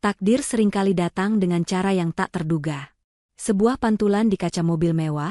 Takdir seringkali datang dengan cara yang tak terduga. Sebuah pantulan di kaca mobil mewah,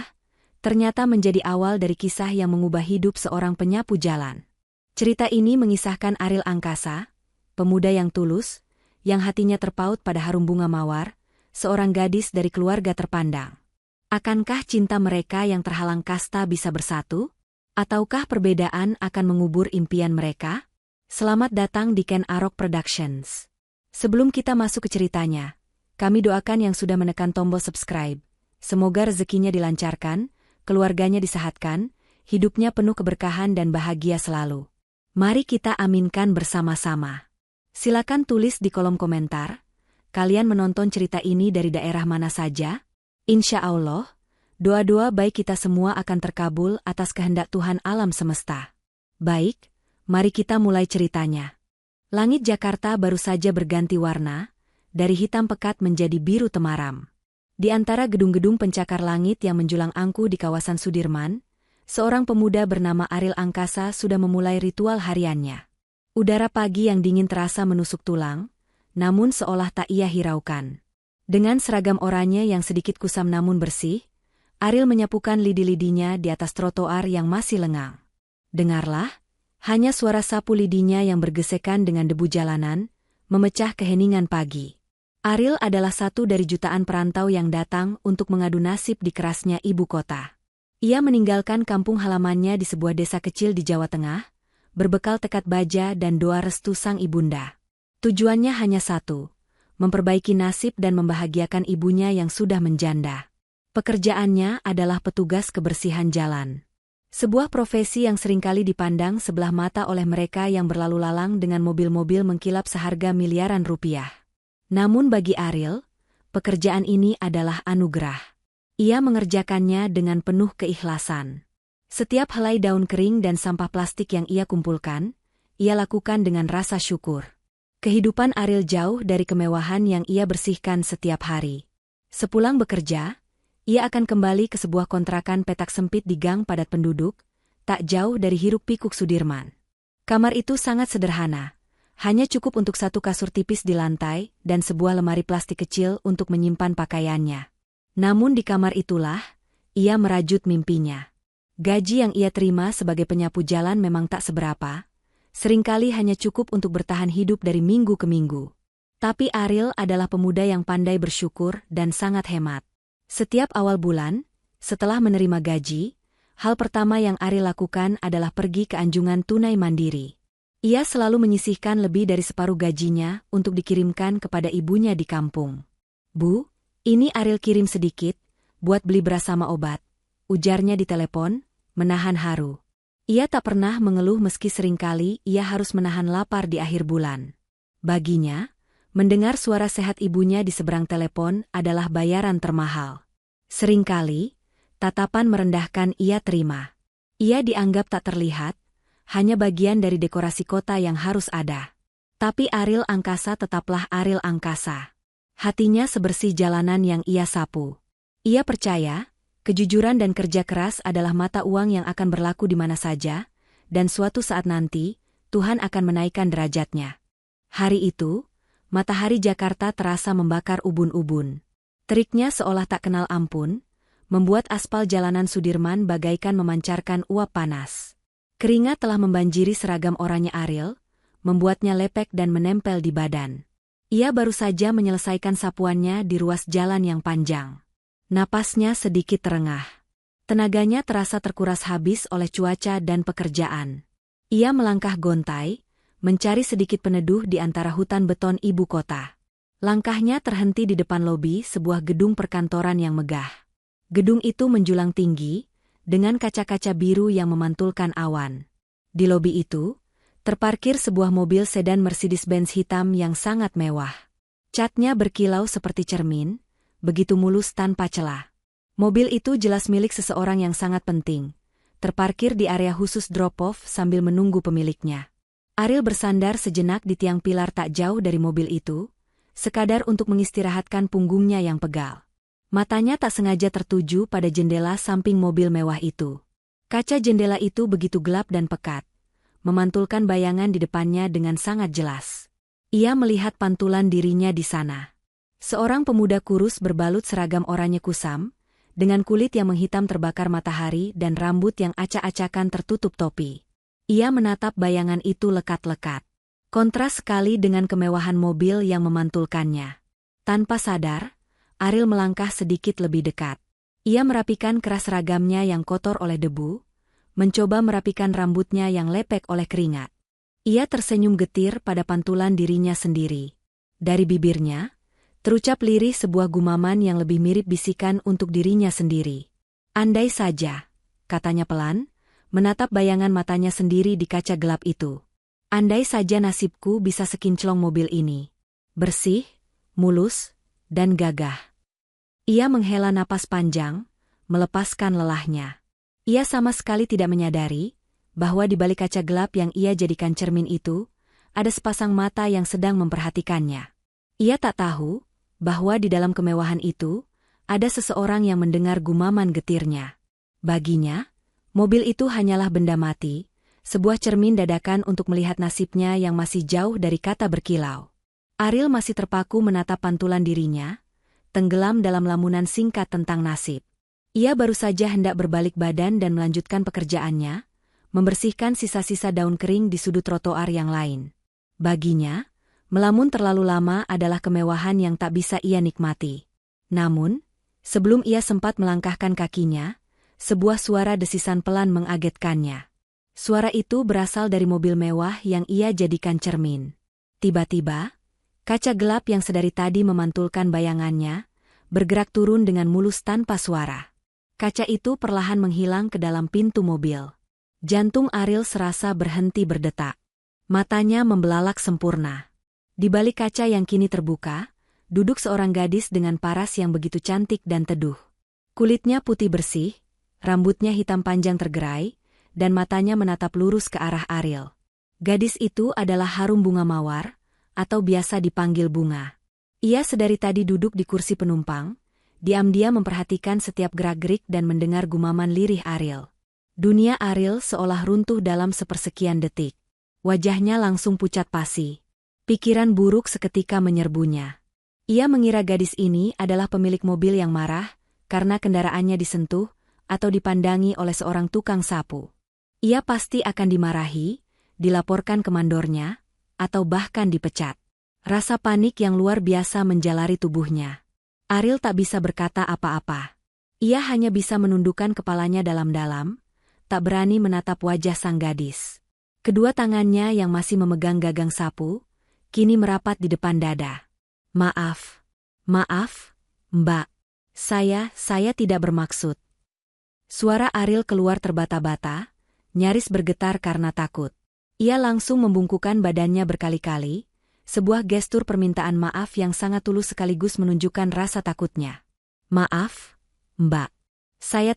ternyata menjadi awal dari kisah yang mengubah hidup seorang penyapu jalan. Cerita ini mengisahkan Ariel Angkasa, pemuda yang tulus, yang hatinya terpaut pada harum bunga mawar, seorang gadis dari keluarga terpandang. Akankah cinta mereka yang terhalang kasta bisa bersatu? Ataukah perbedaan akan mengubur impian mereka? Selamat datang di Ken Arok Productions. Sebelum kita masuk ke ceritanya, kami doakan yang sudah menekan tombol subscribe. Semoga rezekinya dilancarkan, keluarganya disehatkan, hidupnya penuh keberkahan dan bahagia selalu. Mari kita aminkan bersama-sama. Silakan tulis di kolom komentar, kalian menonton cerita ini dari daerah mana saja? Insya Allah, doa-doa baik kita semua akan terkabul atas kehendak Tuhan alam semesta. Baik, mari kita mulai ceritanya. Langit Jakarta baru saja berganti warna, dari hitam pekat menjadi biru temaram. Di antara gedung-gedung pencakar langit yang menjulang angkuh di kawasan Sudirman, seorang pemuda bernama Ariel Angkasa sudah memulai ritual hariannya. Udara pagi yang dingin terasa menusuk tulang, namun seolah tak ia hiraukan. Dengan seragam oranye yang sedikit kusam namun bersih, Ariel menyapukan lidi-lidinya di atas trotoar yang masih lengang. Dengarlah, hanya suara sapu lidinya yang bergesekan dengan debu jalanan, memecah keheningan pagi. Ariel adalah satu dari jutaan perantau yang datang untuk mengadu nasib di kerasnya ibu kota. Ia meninggalkan kampung halamannya di sebuah desa kecil di Jawa Tengah, berbekal tekad baja dan doa restu sang ibunda. Tujuannya hanya satu, memperbaiki nasib dan membahagiakan ibunya yang sudah menjanda. Pekerjaannya adalah petugas kebersihan jalan. Sebuah profesi yang seringkali dipandang sebelah mata oleh mereka yang berlalu lalang dengan mobil-mobil mengkilap seharga miliaran rupiah. Namun bagi Ariel, pekerjaan ini adalah anugerah. Ia mengerjakannya dengan penuh keikhlasan. Setiap helai daun kering dan sampah plastik yang ia kumpulkan, ia lakukan dengan rasa syukur. Kehidupan Ariel jauh dari kemewahan yang ia bersihkan setiap hari. Sepulang bekerja, ia akan kembali ke sebuah kontrakan petak sempit di gang padat penduduk, tak jauh dari hiruk-pikuk Sudirman. Kamar itu sangat sederhana, hanya cukup untuk satu kasur tipis di lantai dan sebuah lemari plastik kecil untuk menyimpan pakaiannya. Namun di kamar itulah, ia merajut mimpinya. Gaji yang ia terima sebagai penyapu jalan memang tak seberapa, seringkali hanya cukup untuk bertahan hidup dari minggu ke minggu. Tapi Ariel adalah pemuda yang pandai bersyukur dan sangat hemat. Setiap awal bulan, setelah menerima gaji, hal pertama yang Ariel lakukan adalah pergi ke anjungan tunai mandiri. Ia selalu menyisihkan lebih dari separuh gajinya untuk dikirimkan kepada ibunya di kampung. "Bu, ini Ariel kirim sedikit, buat beli beras sama obat," ujarnya di telepon, menahan haru. Ia tak pernah mengeluh meski seringkali ia harus menahan lapar di akhir bulan. Baginya, mendengar suara sehat ibunya di seberang telepon adalah bayaran termahal. Seringkali, tatapan merendahkan ia terima. Ia dianggap tak terlihat, hanya bagian dari dekorasi kota yang harus ada. Tapi Ariel Angkasa tetaplah Ariel Angkasa. Hatinya sebersih jalanan yang ia sapu. Ia percaya, kejujuran dan kerja keras adalah mata uang yang akan berlaku di mana saja, dan suatu saat nanti, Tuhan akan menaikkan derajatnya. Hari itu, matahari Jakarta terasa membakar ubun-ubun. Teriknya seolah tak kenal ampun, membuat aspal jalanan Sudirman bagaikan memancarkan uap panas. Keringat telah membanjiri seragam oranye Ariel, membuatnya lepek dan menempel di badan. Ia baru saja menyelesaikan sapuannya di ruas jalan yang panjang. Napasnya sedikit terengah. Tenaganya terasa terkuras habis oleh cuaca dan pekerjaan. Ia melangkah gontai, mencari sedikit peneduh di antara hutan beton ibu kota. Langkahnya terhenti di depan lobi sebuah gedung perkantoran yang megah. Gedung itu menjulang tinggi, dengan kaca-kaca biru yang memantulkan awan. Di lobi itu, terparkir sebuah mobil sedan Mercedes-Benz hitam yang sangat mewah. Catnya berkilau seperti cermin, begitu mulus tanpa celah. Mobil itu jelas milik seseorang yang sangat penting, terparkir di area khusus drop-off sambil menunggu pemiliknya. Ariel bersandar sejenak di tiang pilar tak jauh dari mobil itu, sekadar untuk mengistirahatkan punggungnya yang pegal. Matanya tak sengaja tertuju pada jendela samping mobil mewah itu. Kaca jendela itu begitu gelap dan pekat, memantulkan bayangan di depannya dengan sangat jelas. Ia melihat pantulan dirinya di sana. Seorang pemuda kurus berbalut seragam oranye kusam, dengan kulit yang menghitam terbakar matahari dan rambut yang acak-acakan tertutup topi. Ia menatap bayangan itu lekat-lekat. Kontras sekali dengan kemewahan mobil yang memantulkannya. Tanpa sadar, Ariel melangkah sedikit lebih dekat. Ia merapikan keras seragamnya yang kotor oleh debu, mencoba merapikan rambutnya yang lepek oleh keringat. Ia tersenyum getir pada pantulan dirinya sendiri. Dari bibirnya, terucap lirih sebuah gumaman yang lebih mirip bisikan untuk dirinya sendiri. Andai saja, katanya pelan, menatap bayangan matanya sendiri di kaca gelap itu. Andai saja nasibku bisa sekinclong mobil ini. Bersih, mulus, dan gagah. Ia menghela napas panjang, melepaskan lelahnya. Ia sama sekali tidak menyadari bahwa di balik kaca gelap yang ia jadikan cermin itu, ada sepasang mata yang sedang memperhatikannya. Ia tak tahu bahwa di dalam kemewahan itu, ada seseorang yang mendengar gumaman getirnya. Baginya, mobil itu hanyalah benda mati, sebuah cermin dadakan untuk melihat nasibnya yang masih jauh dari kata berkilau. Ariel masih terpaku menatap pantulan dirinya, tenggelam dalam lamunan singkat tentang nasib. Ia baru saja hendak berbalik badan dan melanjutkan pekerjaannya, membersihkan sisa-sisa daun kering di sudut trotoar yang lain. Baginya, melamun terlalu lama adalah kemewahan yang tak bisa ia nikmati. Namun, sebelum ia sempat melangkahkan kakinya, sebuah suara desisan pelan mengagetkannya. Suara itu berasal dari mobil mewah yang ia jadikan cermin. Tiba-tiba, kaca gelap yang sedari tadi memantulkan bayangannya, bergerak turun dengan mulus tanpa suara. Kaca itu perlahan menghilang ke dalam pintu mobil. Jantung Ariel serasa berhenti berdetak. Matanya membelalak sempurna. Di balik kaca yang kini terbuka, duduk seorang gadis dengan paras yang begitu cantik dan teduh. Kulitnya putih bersih, rambutnya hitam panjang tergerai, dan matanya menatap lurus ke arah Ariel. Gadis itu adalah Harum Bunga Mawar, atau biasa dipanggil Bunga. Ia sedari tadi duduk di kursi penumpang, diam-diam memperhatikan setiap gerak-gerik dan mendengar gumaman lirih Ariel. Dunia Ariel seolah runtuh dalam sepersekian detik. Wajahnya langsung pucat pasi. Pikiran buruk seketika menyerbunya. Ia mengira gadis ini adalah pemilik mobil yang marah, karena kendaraannya disentuh, atau dipandangi oleh seorang tukang sapu. Ia pasti akan dimarahi, dilaporkan ke mandornya, atau bahkan dipecat. Rasa panik yang luar biasa menjalari tubuhnya. Ariel tak bisa berkata apa-apa. Ia hanya bisa menundukkan kepalanya dalam-dalam, tak berani menatap wajah sang gadis. Kedua tangannya yang masih memegang gagang sapu, kini merapat di depan dada. Maaf, Mbak. Saya tidak bermaksud. Suara Ariel keluar terbata-bata, nyaris bergetar karena takut. Ia langsung membungkukkan badannya berkali-kali, sebuah gestur permintaan maaf yang sangat tulus sekaligus menunjukkan rasa takutnya. Maaf, Mbak. Saya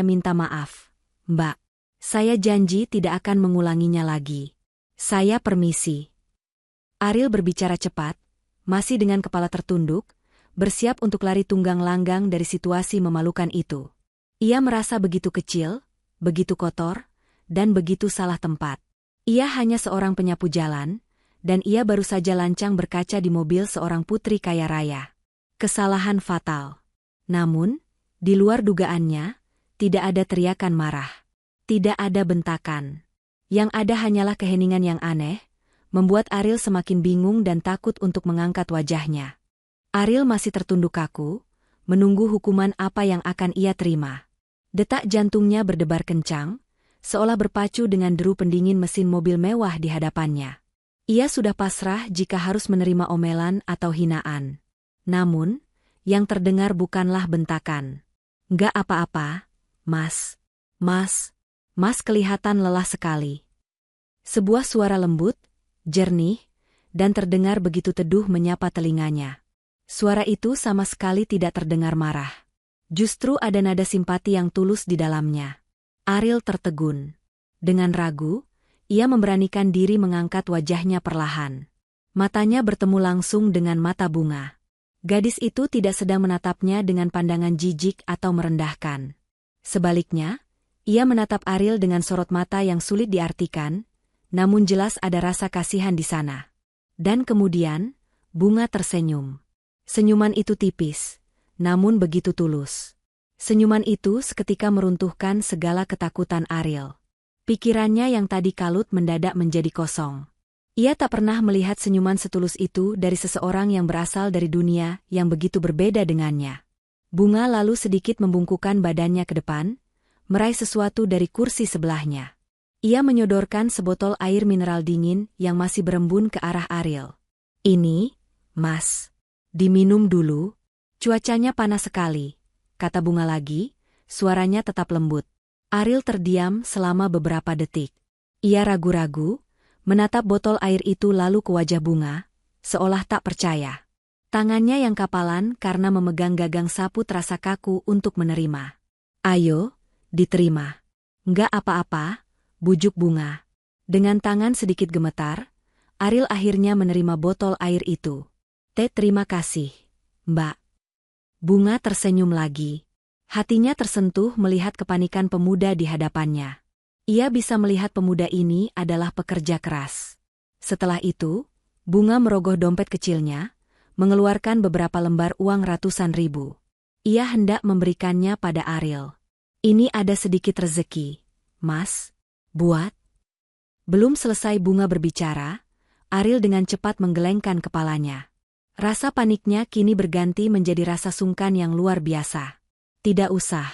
minta maaf, Mbak. Saya janji tidak akan mengulanginya lagi. Saya permisi. Ariel berbicara cepat, masih dengan kepala tertunduk, bersiap untuk lari tunggang langgang dari situasi memalukan itu. Ia merasa begitu kecil, begitu kotor, dan begitu salah tempat. Ia hanya seorang penyapu jalan, dan ia baru saja lancang berkaca di mobil seorang putri kaya raya. Kesalahan fatal. Namun, di luar dugaannya, tidak ada teriakan marah. Tidak ada bentakan. Yang ada hanyalah keheningan yang aneh, membuat Ariel semakin bingung dan takut untuk mengangkat wajahnya. Ariel masih tertunduk kaku, menunggu hukuman apa yang akan ia terima. Detak jantungnya berdebar kencang, seolah berpacu dengan deru pendingin mesin mobil mewah di hadapannya. Ia sudah pasrah jika harus menerima omelan atau hinaan. Namun, yang terdengar bukanlah bentakan. "Nggak apa-apa, Mas. Mas kelihatan lelah sekali." Sebuah suara lembut, jernih, dan terdengar begitu teduh menyapa telinganya. Suara itu sama sekali tidak terdengar marah. Justru ada nada simpati yang tulus di dalamnya. Ariel tertegun. Dengan ragu, ia memberanikan diri mengangkat wajahnya perlahan. Matanya bertemu langsung dengan mata Bunga. Gadis itu tidak sedang menatapnya dengan pandangan jijik atau merendahkan. Sebaliknya, ia menatap Ariel dengan sorot mata yang sulit diartikan, namun jelas ada rasa kasihan di sana. Dan kemudian, Bunga tersenyum. Senyuman itu tipis, namun begitu tulus. Senyuman itu seketika meruntuhkan segala ketakutan Ariel. Pikirannya yang tadi kalut mendadak menjadi kosong. Ia tak pernah melihat senyuman setulus itu dari seseorang yang berasal dari dunia yang begitu berbeda dengannya. Bunga lalu sedikit membungkukkan badannya ke depan, meraih sesuatu dari kursi sebelahnya. Ia menyodorkan sebotol air mineral dingin yang masih berembun ke arah Ariel. "Ini, Mas. Diminum dulu. Cuacanya panas sekali," kata Bunga lagi, suaranya tetap lembut. Ariel terdiam selama beberapa detik. Ia ragu-ragu, menatap botol air itu lalu ke wajah Bunga, seolah tak percaya. Tangannya yang kapalan karena memegang gagang sapu terasa kaku untuk menerima. "Ayo, diterima." "Nggak apa-apa," bujuk Bunga. Dengan tangan sedikit gemetar, Ariel akhirnya menerima botol air itu. Terima kasih, Mbak." Bunga tersenyum lagi. Hatinya tersentuh melihat kepanikan pemuda di hadapannya. Ia bisa melihat pemuda ini adalah pekerja keras. Setelah itu, Bunga merogoh dompet kecilnya, mengeluarkan beberapa lembar uang ratusan ribu. Ia hendak memberikannya pada Ariel. "Ini ada sedikit rezeki, Mas. Buat." Belum selesai Bunga berbicara, Ariel dengan cepat menggelengkan kepalanya. Rasa paniknya kini berganti menjadi rasa sungkan yang luar biasa. "Tidak usah,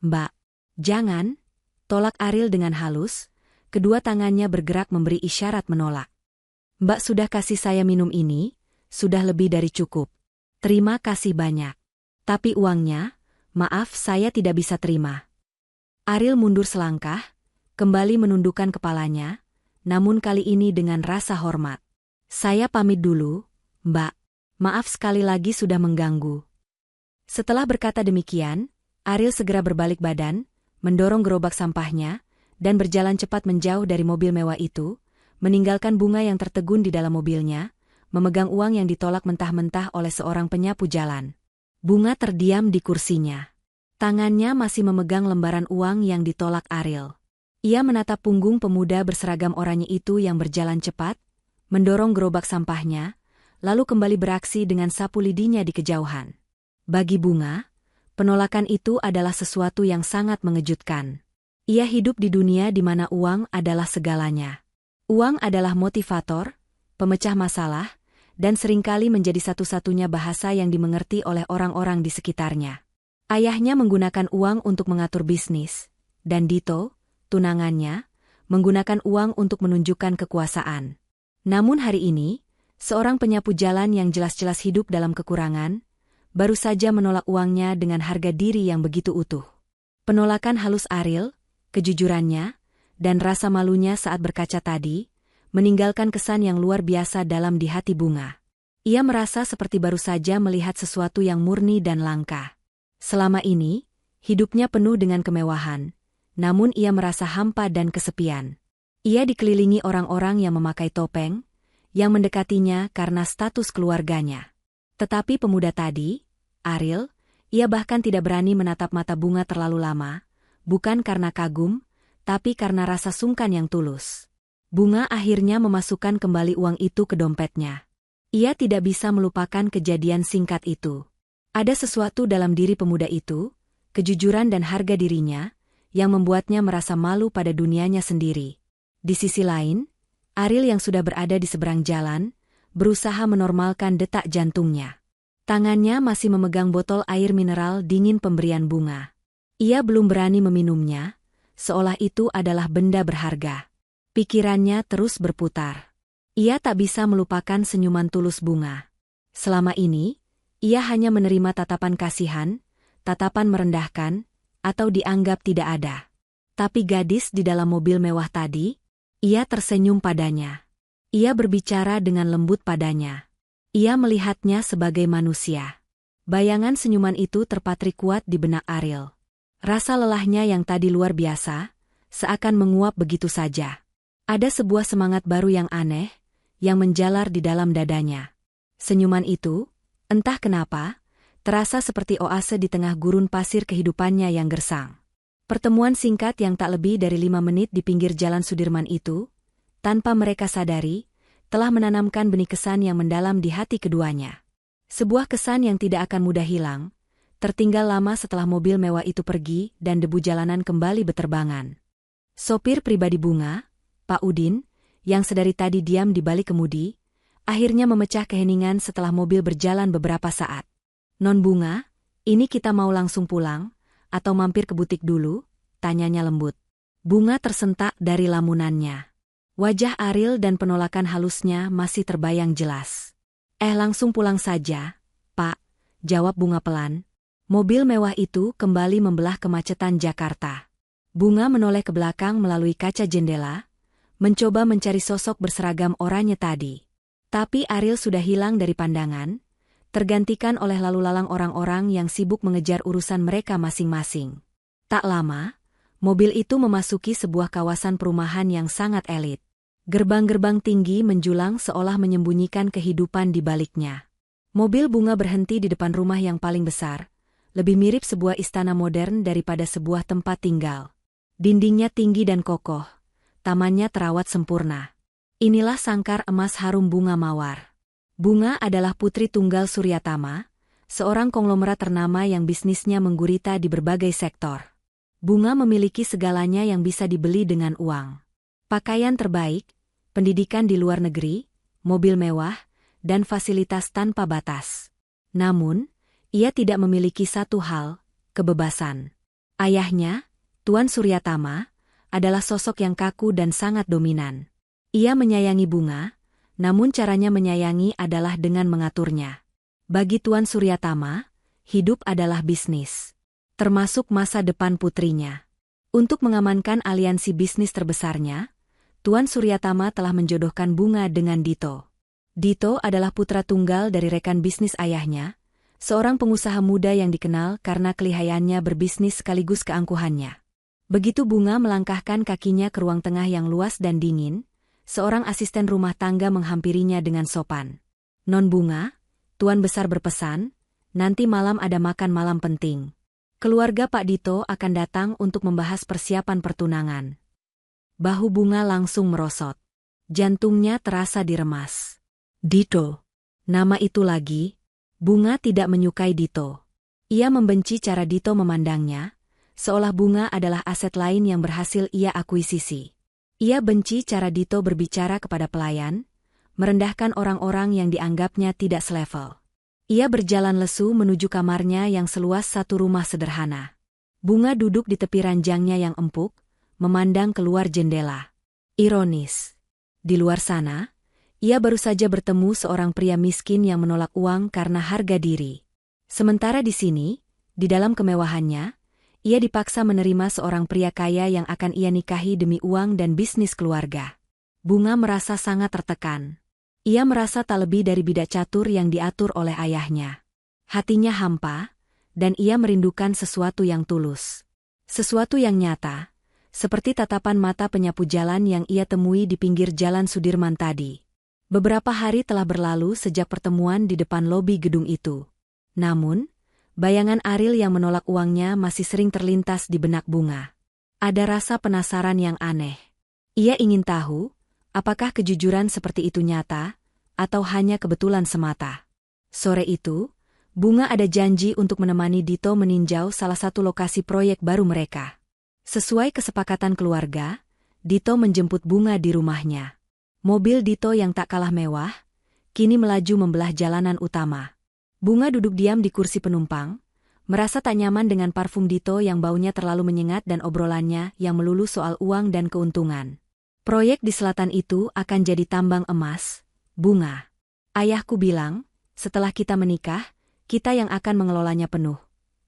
Mbak." "Jangan," tolak Ariel dengan halus, kedua tangannya bergerak memberi isyarat menolak. "Mbak sudah kasih saya minum ini, sudah lebih dari cukup. Terima kasih banyak. Tapi uangnya, maaf saya tidak bisa terima." Ariel mundur selangkah, kembali menundukkan kepalanya, namun kali ini dengan rasa hormat. "Saya pamit dulu, Mbak. Maaf sekali lagi sudah mengganggu." Setelah berkata demikian, Ariel segera berbalik badan, mendorong gerobak sampahnya, dan berjalan cepat menjauh dari mobil mewah itu, meninggalkan Bunga yang tertegun di dalam mobilnya, memegang uang yang ditolak mentah-mentah oleh seorang penyapu jalan. Bunga terdiam di kursinya. Tangannya masih memegang lembaran uang yang ditolak Ariel. Ia menatap punggung pemuda berseragam oranye itu yang berjalan cepat, mendorong gerobak sampahnya, lalu kembali beraksi dengan sapu lidinya di kejauhan. Bagi Bunga, penolakan itu adalah sesuatu yang sangat mengejutkan. Ia hidup di dunia di mana uang adalah segalanya. Uang adalah motivator, pemecah masalah, dan seringkali menjadi satu-satunya bahasa yang dimengerti oleh orang-orang di sekitarnya. Ayahnya menggunakan uang untuk mengatur bisnis, dan Dito, tunangannya, menggunakan uang untuk menunjukkan kekuasaan. Namun hari ini, seorang penyapu jalan yang jelas-jelas hidup dalam kekurangan, baru saja menolak uangnya dengan harga diri yang begitu utuh. Penolakan halus Ariel, kejujurannya, dan rasa malunya saat berkaca tadi, meninggalkan kesan yang luar biasa dalam di hati Bunga. Ia merasa seperti baru saja melihat sesuatu yang murni dan langka. Selama ini, hidupnya penuh dengan kemewahan, namun ia merasa hampa dan kesepian. Ia dikelilingi orang-orang yang memakai topeng, yang mendekatinya karena status keluarganya. Tetapi pemuda tadi, Ariel, ia bahkan tidak berani menatap mata Bunga terlalu lama, bukan karena kagum, tapi karena rasa sungkan yang tulus. Bunga akhirnya memasukkan kembali uang itu ke dompetnya. Ia tidak bisa melupakan kejadian singkat itu. Ada sesuatu dalam diri pemuda itu, kejujuran dan harga dirinya, yang membuatnya merasa malu pada dunianya sendiri. Di sisi lain, Ariel yang sudah berada di seberang jalan, berusaha menormalkan detak jantungnya. Tangannya masih memegang botol air mineral dingin pemberian Bunga. Ia belum berani meminumnya, seolah itu adalah benda berharga. Pikirannya terus berputar. Ia tak bisa melupakan senyuman tulus Bunga. Selama ini, ia hanya menerima tatapan kasihan, tatapan merendahkan, atau dianggap tidak ada. Tapi gadis di dalam mobil mewah tadi, ia tersenyum padanya. Ia berbicara dengan lembut padanya. Ia melihatnya sebagai manusia. Bayangan senyuman itu terpatri kuat di benak Ariel. Rasa lelahnya yang tadi luar biasa, seakan menguap begitu saja. Ada sebuah semangat baru yang aneh, yang menjalar di dalam dadanya. Senyuman itu, entah kenapa, terasa seperti oase di tengah gurun pasir kehidupannya yang gersang. Pertemuan singkat yang tak lebih dari 5 menit di pinggir jalan Sudirman itu, tanpa mereka sadari, telah menanamkan benih kesan yang mendalam di hati keduanya. Sebuah kesan yang tidak akan mudah hilang, tertinggal lama setelah mobil mewah itu pergi dan debu jalanan kembali beterbangan. Sopir pribadi Bunga, Pak Udin, yang sedari tadi diam di balik kemudi, akhirnya memecah keheningan setelah mobil berjalan beberapa saat. "Non Bunga, ini kita mau langsung pulang, atau mampir ke butik dulu?" tanyanya lembut. Bunga tersentak dari lamunannya. Wajah Ariel dan penolakan halusnya masih terbayang jelas. Langsung pulang saja, Pak," jawab Bunga pelan. Mobil mewah itu kembali membelah kemacetan Jakarta. Bunga menoleh ke belakang melalui kaca jendela, mencoba mencari sosok berseragam oranye tadi. Tapi Ariel sudah hilang dari pandangan, tergantikan oleh lalu lalang orang-orang yang sibuk mengejar urusan mereka masing-masing. Tak lama, mobil itu memasuki sebuah kawasan perumahan yang sangat elit. Gerbang-gerbang tinggi menjulang seolah menyembunyikan kehidupan di baliknya. Mobil Bunga berhenti di depan rumah yang paling besar, lebih mirip sebuah istana modern daripada sebuah tempat tinggal. Dindingnya tinggi dan kokoh, tamannya terawat sempurna. Inilah sangkar emas harum Bunga Mawar. Bunga adalah putri tunggal Suryatama, seorang konglomerat ternama yang bisnisnya menggurita di berbagai sektor. Bunga memiliki segalanya yang bisa dibeli dengan uang. Pakaian terbaik, pendidikan di luar negeri, mobil mewah, dan fasilitas tanpa batas. Namun, ia tidak memiliki satu hal, kebebasan. Ayahnya, Tuan Suryatama, adalah sosok yang kaku dan sangat dominan. Ia menyayangi Bunga, namun caranya menyayangi adalah dengan mengaturnya. Bagi Tuan Suryatama, hidup adalah bisnis, termasuk masa depan putrinya. Untuk mengamankan aliansi bisnis terbesarnya, Tuan Suryatama telah menjodohkan Bunga dengan Dito. Dito adalah putra tunggal dari rekan bisnis ayahnya, seorang pengusaha muda yang dikenal karena kelihayannya berbisnis sekaligus keangkuhannya. Begitu Bunga melangkahkan kakinya ke ruang tengah yang luas dan dingin, seorang asisten rumah tangga menghampirinya dengan sopan. "Non Bunga, Tuan Besar berpesan, nanti malam ada makan malam penting. Keluarga Pak Dito akan datang untuk membahas persiapan pertunangan." Bahu Bunga langsung merosot. Jantungnya terasa diremas. Dito. Nama itu lagi. Bunga tidak menyukai Dito. Ia membenci cara Dito memandangnya, seolah Bunga adalah aset lain yang berhasil ia akuisisi. Ia benci cara Dito berbicara kepada pelayan, merendahkan orang-orang yang dianggapnya tidak selevel. Ia berjalan lesu menuju kamarnya yang seluas satu rumah sederhana. Bunga duduk di tepi ranjangnya yang empuk, memandang keluar jendela. Ironis. Di luar sana, ia baru saja bertemu seorang pria miskin yang menolak uang karena harga diri. Sementara di sini, di dalam kemewahannya, ia dipaksa menerima seorang pria kaya yang akan ia nikahi demi uang dan bisnis keluarga. Bunga merasa sangat tertekan. Ia merasa tak lebih dari bidak catur yang diatur oleh ayahnya. Hatinya hampa, dan ia merindukan sesuatu yang tulus. Sesuatu yang nyata, seperti tatapan mata penyapu jalan yang ia temui di pinggir jalan Sudirman tadi. Beberapa hari telah berlalu sejak pertemuan di depan lobi gedung itu. Namun, bayangan Ariel yang menolak uangnya masih sering terlintas di benak Bunga. Ada rasa penasaran yang aneh. Ia ingin tahu, apakah kejujuran seperti itu nyata, atau hanya kebetulan semata. Sore itu, Bunga ada janji untuk menemani Dito meninjau salah satu lokasi proyek baru mereka. Sesuai kesepakatan keluarga, Dito menjemput Bunga di rumahnya. Mobil Dito yang tak kalah mewah, kini melaju membelah jalanan utama. Bunga duduk diam di kursi penumpang, merasa tak nyaman dengan parfum Dito yang baunya terlalu menyengat dan obrolannya yang melulu soal uang dan keuntungan. "Proyek di selatan itu akan jadi tambang emas, Bunga. Ayahku bilang, setelah kita menikah, kita yang akan mengelolanya penuh,"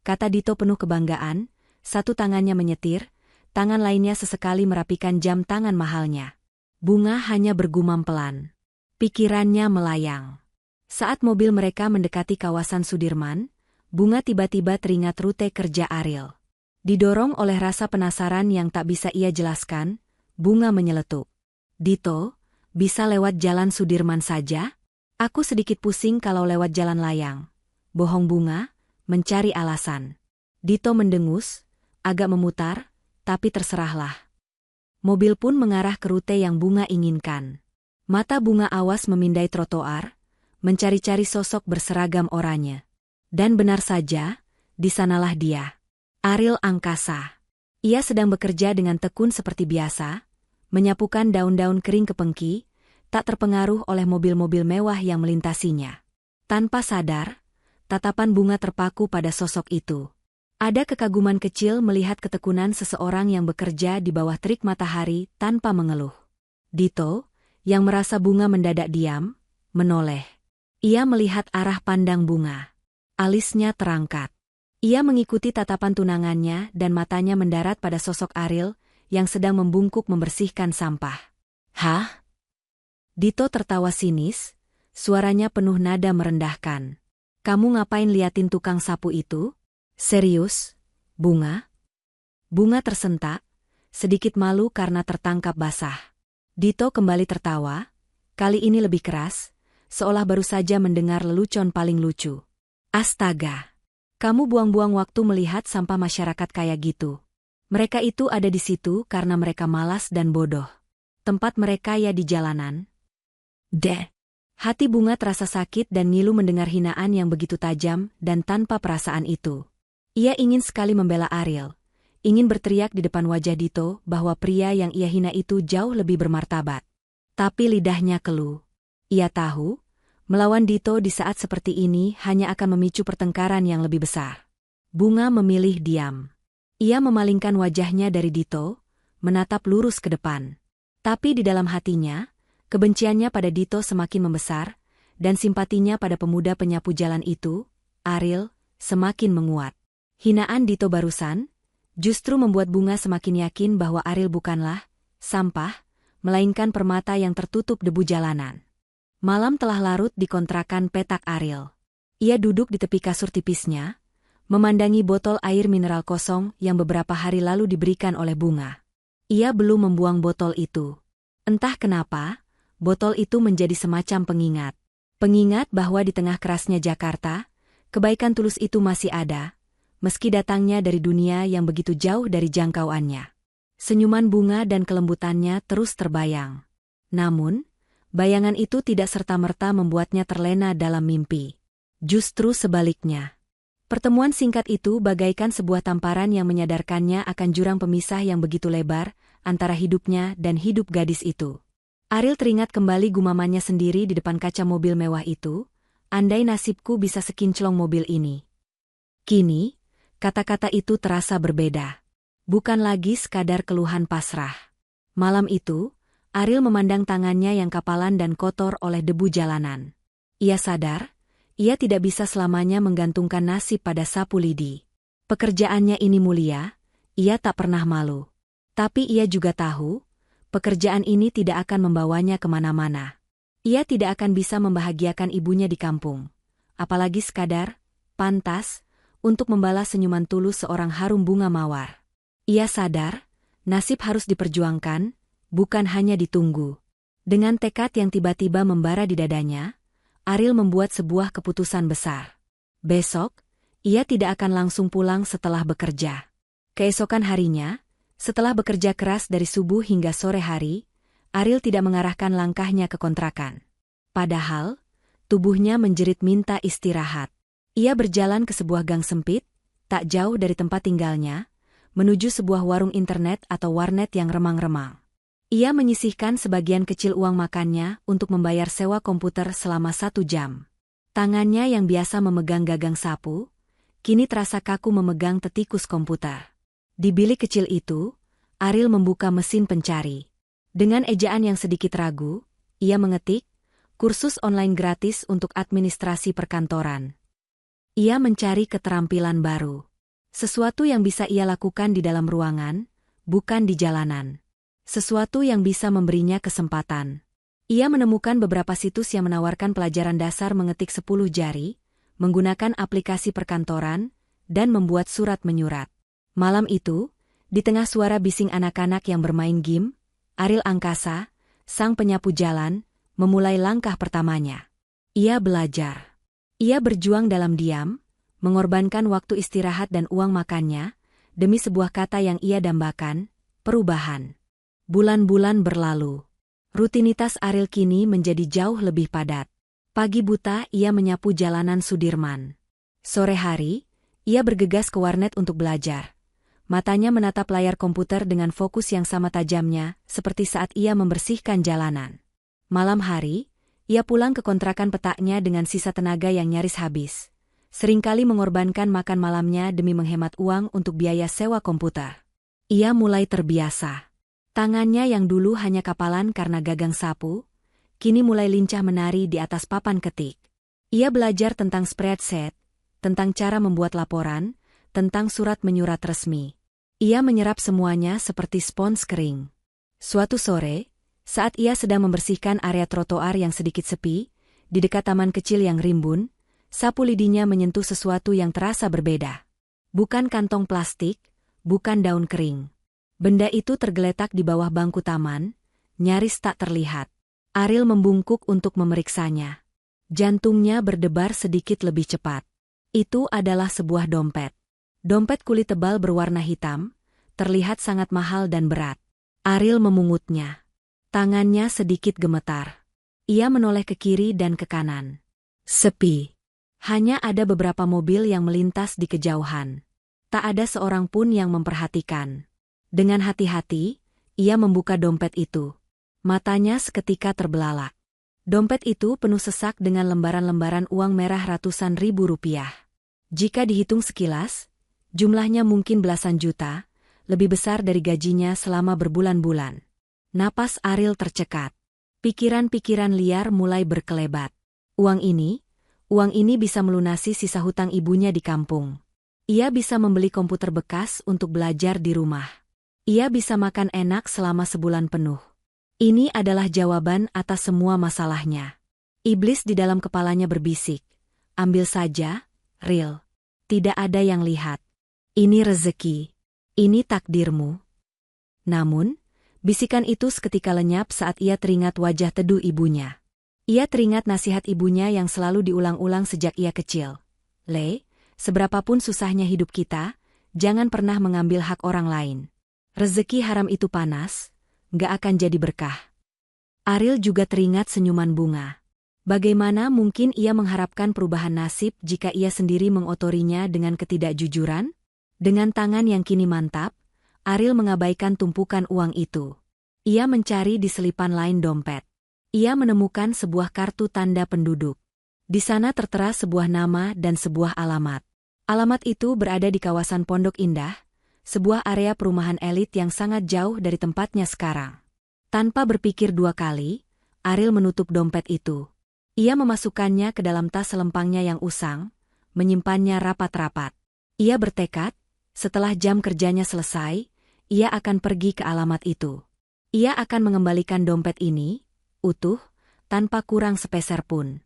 kata Dito penuh kebanggaan. Satu tangannya menyetir, tangan lainnya sesekali merapikan jam tangan mahalnya. Bunga hanya bergumam pelan. Pikirannya melayang. Saat mobil mereka mendekati kawasan Sudirman, Bunga tiba-tiba teringat rute kerja Ariel. Didorong oleh rasa penasaran yang tak bisa ia jelaskan, Bunga menyeletuk. "Dito, bisa lewat jalan Sudirman saja? Aku sedikit pusing kalau lewat jalan layang." Bohong Bunga, mencari alasan. Dito mendengus, agak memutar, tapi terserahlah. Mobil pun mengarah ke rute yang Bunga inginkan. Mata Bunga awas memindai trotoar, mencari-cari sosok berseragam oranye. Dan benar saja, di sanalah dia. Ariel Angkasa. Ia sedang bekerja dengan tekun seperti biasa, menyapukan daun-daun kering ke pengki, tak terpengaruh oleh mobil-mobil mewah yang melintasinya. Tanpa sadar, tatapan Bunga terpaku pada sosok itu. Ada kekaguman kecil melihat ketekunan seseorang yang bekerja di bawah terik matahari tanpa mengeluh. Dito, yang merasa Bunga mendadak diam, menoleh. Ia melihat arah pandang Bunga. Alisnya terangkat. Ia mengikuti tatapan tunangannya dan matanya mendarat pada sosok Ariel yang sedang membungkuk membersihkan sampah. "Hah?" Dito tertawa sinis, suaranya penuh nada merendahkan. "Kamu ngapain liatin tukang sapu itu? Serius, Bunga?" Bunga tersentak, sedikit malu karena tertangkap basah. Dito kembali tertawa, kali ini lebih keras, seolah baru saja mendengar lelucon paling lucu. "Astaga, kamu buang-buang waktu melihat sampah masyarakat kayak gitu. Mereka itu ada di situ karena mereka malas dan bodoh. Tempat mereka ya di jalanan." Hati Bunga terasa sakit dan ngilu mendengar hinaan yang begitu tajam dan tanpa perasaan itu. Ia ingin sekali membela Ariel, ingin berteriak di depan wajah Dito bahwa pria yang ia hina itu jauh lebih bermartabat. Tapi lidahnya keluh. Ia tahu, melawan Dito di saat seperti ini hanya akan memicu pertengkaran yang lebih besar. Bunga memilih diam. Ia memalingkan wajahnya dari Dito, menatap lurus ke depan. Tapi di dalam hatinya, kebenciannya pada Dito semakin membesar, dan simpatinya pada pemuda penyapu jalan itu, Ariel, semakin menguat. Hinaan Dito barusan justru membuat Bunga semakin yakin bahwa Ariel bukanlah sampah, melainkan permata yang tertutup debu jalanan. Malam telah larut di kontrakan petak Ariel. Ia duduk di tepi kasur tipisnya, memandangi botol air mineral kosong yang beberapa hari lalu diberikan oleh Bunga. Ia belum membuang botol itu. Entah kenapa, botol itu menjadi semacam pengingat. Pengingat bahwa di tengah kerasnya Jakarta, kebaikan tulus itu masih ada, meski datangnya dari dunia yang begitu jauh dari jangkauannya. Senyuman Bunga dan kelembutannya terus terbayang. Namun, bayangan itu tidak serta-merta membuatnya terlena dalam mimpi. Justru sebaliknya. Pertemuan singkat itu bagaikan sebuah tamparan yang menyadarkannya akan jurang pemisah yang begitu lebar antara hidupnya dan hidup gadis itu. Ariel teringat kembali gumamannya sendiri di depan kaca mobil mewah itu, "Andai nasibku bisa sekinclong mobil ini." Kini, kata-kata itu terasa berbeda. Bukan lagi sekadar keluhan pasrah. Malam itu, Ariel memandang tangannya yang kapalan dan kotor oleh debu jalanan. Ia sadar, ia tidak bisa selamanya menggantungkan nasib pada sapu lidi. Pekerjaannya ini mulia, ia tak pernah malu. Tapi ia juga tahu, pekerjaan ini tidak akan membawanya kemana-mana. Ia tidak akan bisa membahagiakan ibunya di kampung. Apalagi sekadar, pantas, untuk membalas senyuman tulus seorang harum bunga mawar. Ia sadar, nasib harus diperjuangkan, bukan hanya ditunggu. Dengan tekad yang tiba-tiba membara di dadanya, Ariel membuat sebuah keputusan besar. Besok, ia tidak akan langsung pulang setelah bekerja. Keesokan harinya, setelah bekerja keras dari subuh hingga sore hari, Ariel tidak mengarahkan langkahnya ke kontrakan. Padahal, tubuhnya menjerit minta istirahat. Ia berjalan ke sebuah gang sempit, tak jauh dari tempat tinggalnya, menuju sebuah warung internet atau warnet yang remang-remang. Ia menyisihkan sebagian kecil uang makannya untuk membayar sewa komputer selama 1 jam. Tangannya yang biasa memegang gagang sapu, kini terasa kaku memegang tetikus komputer. Di bilik kecil itu, Ariel membuka mesin pencari. Dengan ejaan yang sedikit ragu, ia mengetik, "Kursus online gratis untuk administrasi perkantoran." Ia mencari keterampilan baru. Sesuatu yang bisa ia lakukan di dalam ruangan, bukan di jalanan. Sesuatu yang bisa memberinya kesempatan. Ia menemukan beberapa situs yang menawarkan pelajaran dasar mengetik 10 jari, menggunakan aplikasi perkantoran, dan membuat surat menyurat. Malam itu, di tengah suara bising anak-anak yang bermain game, Ariel Angkasa, sang penyapu jalan, memulai langkah pertamanya. Ia belajar. Ia berjuang dalam diam, mengorbankan waktu istirahat dan uang makannya, demi sebuah kata yang ia dambakan, perubahan. Bulan-bulan berlalu. Rutinitas Ariel kini menjadi jauh lebih padat. Pagi buta ia menyapu jalanan Sudirman. Sore hari, ia bergegas ke warnet untuk belajar. Matanya menatap layar komputer dengan fokus yang sama tajamnya, seperti saat ia membersihkan jalanan. Malam hari, ia pulang ke kontrakan petaknya dengan sisa tenaga yang nyaris habis. Seringkali mengorbankan makan malamnya demi menghemat uang untuk biaya sewa komputer. Ia mulai terbiasa. Tangannya yang dulu hanya kapalan karena gagang sapu, kini mulai lincah menari di atas papan ketik. Ia belajar tentang spreadsheet, tentang cara membuat laporan, tentang surat menyurat resmi. Ia menyerap semuanya seperti spons kering. Suatu sore, saat ia sedang membersihkan area trotoar yang sedikit sepi, di dekat taman kecil yang rimbun, sapu lidinya menyentuh sesuatu yang terasa berbeda. Bukan kantong plastik, bukan daun kering. Benda itu tergeletak di bawah bangku taman, nyaris tak terlihat. Ariel membungkuk untuk memeriksanya. Jantungnya berdebar sedikit lebih cepat. Itu adalah sebuah dompet. Dompet kulit tebal berwarna hitam, terlihat sangat mahal dan berat. Ariel memungutnya. Tangannya sedikit gemetar. Ia menoleh ke kiri dan ke kanan. Sepi. Hanya ada beberapa mobil yang melintas di kejauhan. Tak ada seorang pun yang memperhatikan. Dengan hati-hati, ia membuka dompet itu. Matanya seketika terbelalak. Dompet itu penuh sesak dengan lembaran-lembaran uang merah ratusan ribu rupiah. Jika dihitung sekilas, jumlahnya mungkin belasan juta, lebih besar dari gajinya selama berbulan-bulan. Napas Ariel tercekat. Pikiran-pikiran liar mulai berkelebat. Uang ini bisa melunasi sisa hutang ibunya di kampung. Ia bisa membeli komputer bekas untuk belajar di rumah. Ia bisa makan enak selama sebulan penuh. Ini adalah jawaban atas semua masalahnya. Iblis di dalam kepalanya berbisik. Ambil saja, Ariel. Tidak ada yang lihat. Ini rezeki. Ini takdirmu. Namun, bisikan itu seketika lenyap saat ia teringat wajah teduh ibunya. Ia teringat nasihat ibunya yang selalu diulang-ulang sejak ia kecil. Seberapapun susahnya hidup kita, jangan pernah mengambil hak orang lain. Rezeki haram itu panas, gak akan jadi berkah. Ariel juga teringat senyuman bunga. Bagaimana mungkin ia mengharapkan perubahan nasib jika ia sendiri mengotorinya dengan ketidakjujuran? Dengan tangan yang kini mantap, Ariel mengabaikan tumpukan uang itu. Ia mencari di selipan lain dompet. Ia menemukan sebuah kartu tanda penduduk. Di sana tertera sebuah nama dan sebuah alamat. Alamat itu berada di kawasan Pondok Indah, sebuah area perumahan elit yang sangat jauh dari tempatnya sekarang. Tanpa berpikir dua kali, Ariel menutup dompet itu. Ia memasukkannya ke dalam tas selempangnya yang usang, menyimpannya rapat-rapat. Ia bertekad, setelah jam kerjanya selesai, ia akan pergi ke alamat itu. Ia akan mengembalikan dompet ini, utuh, tanpa kurang sepeser pun.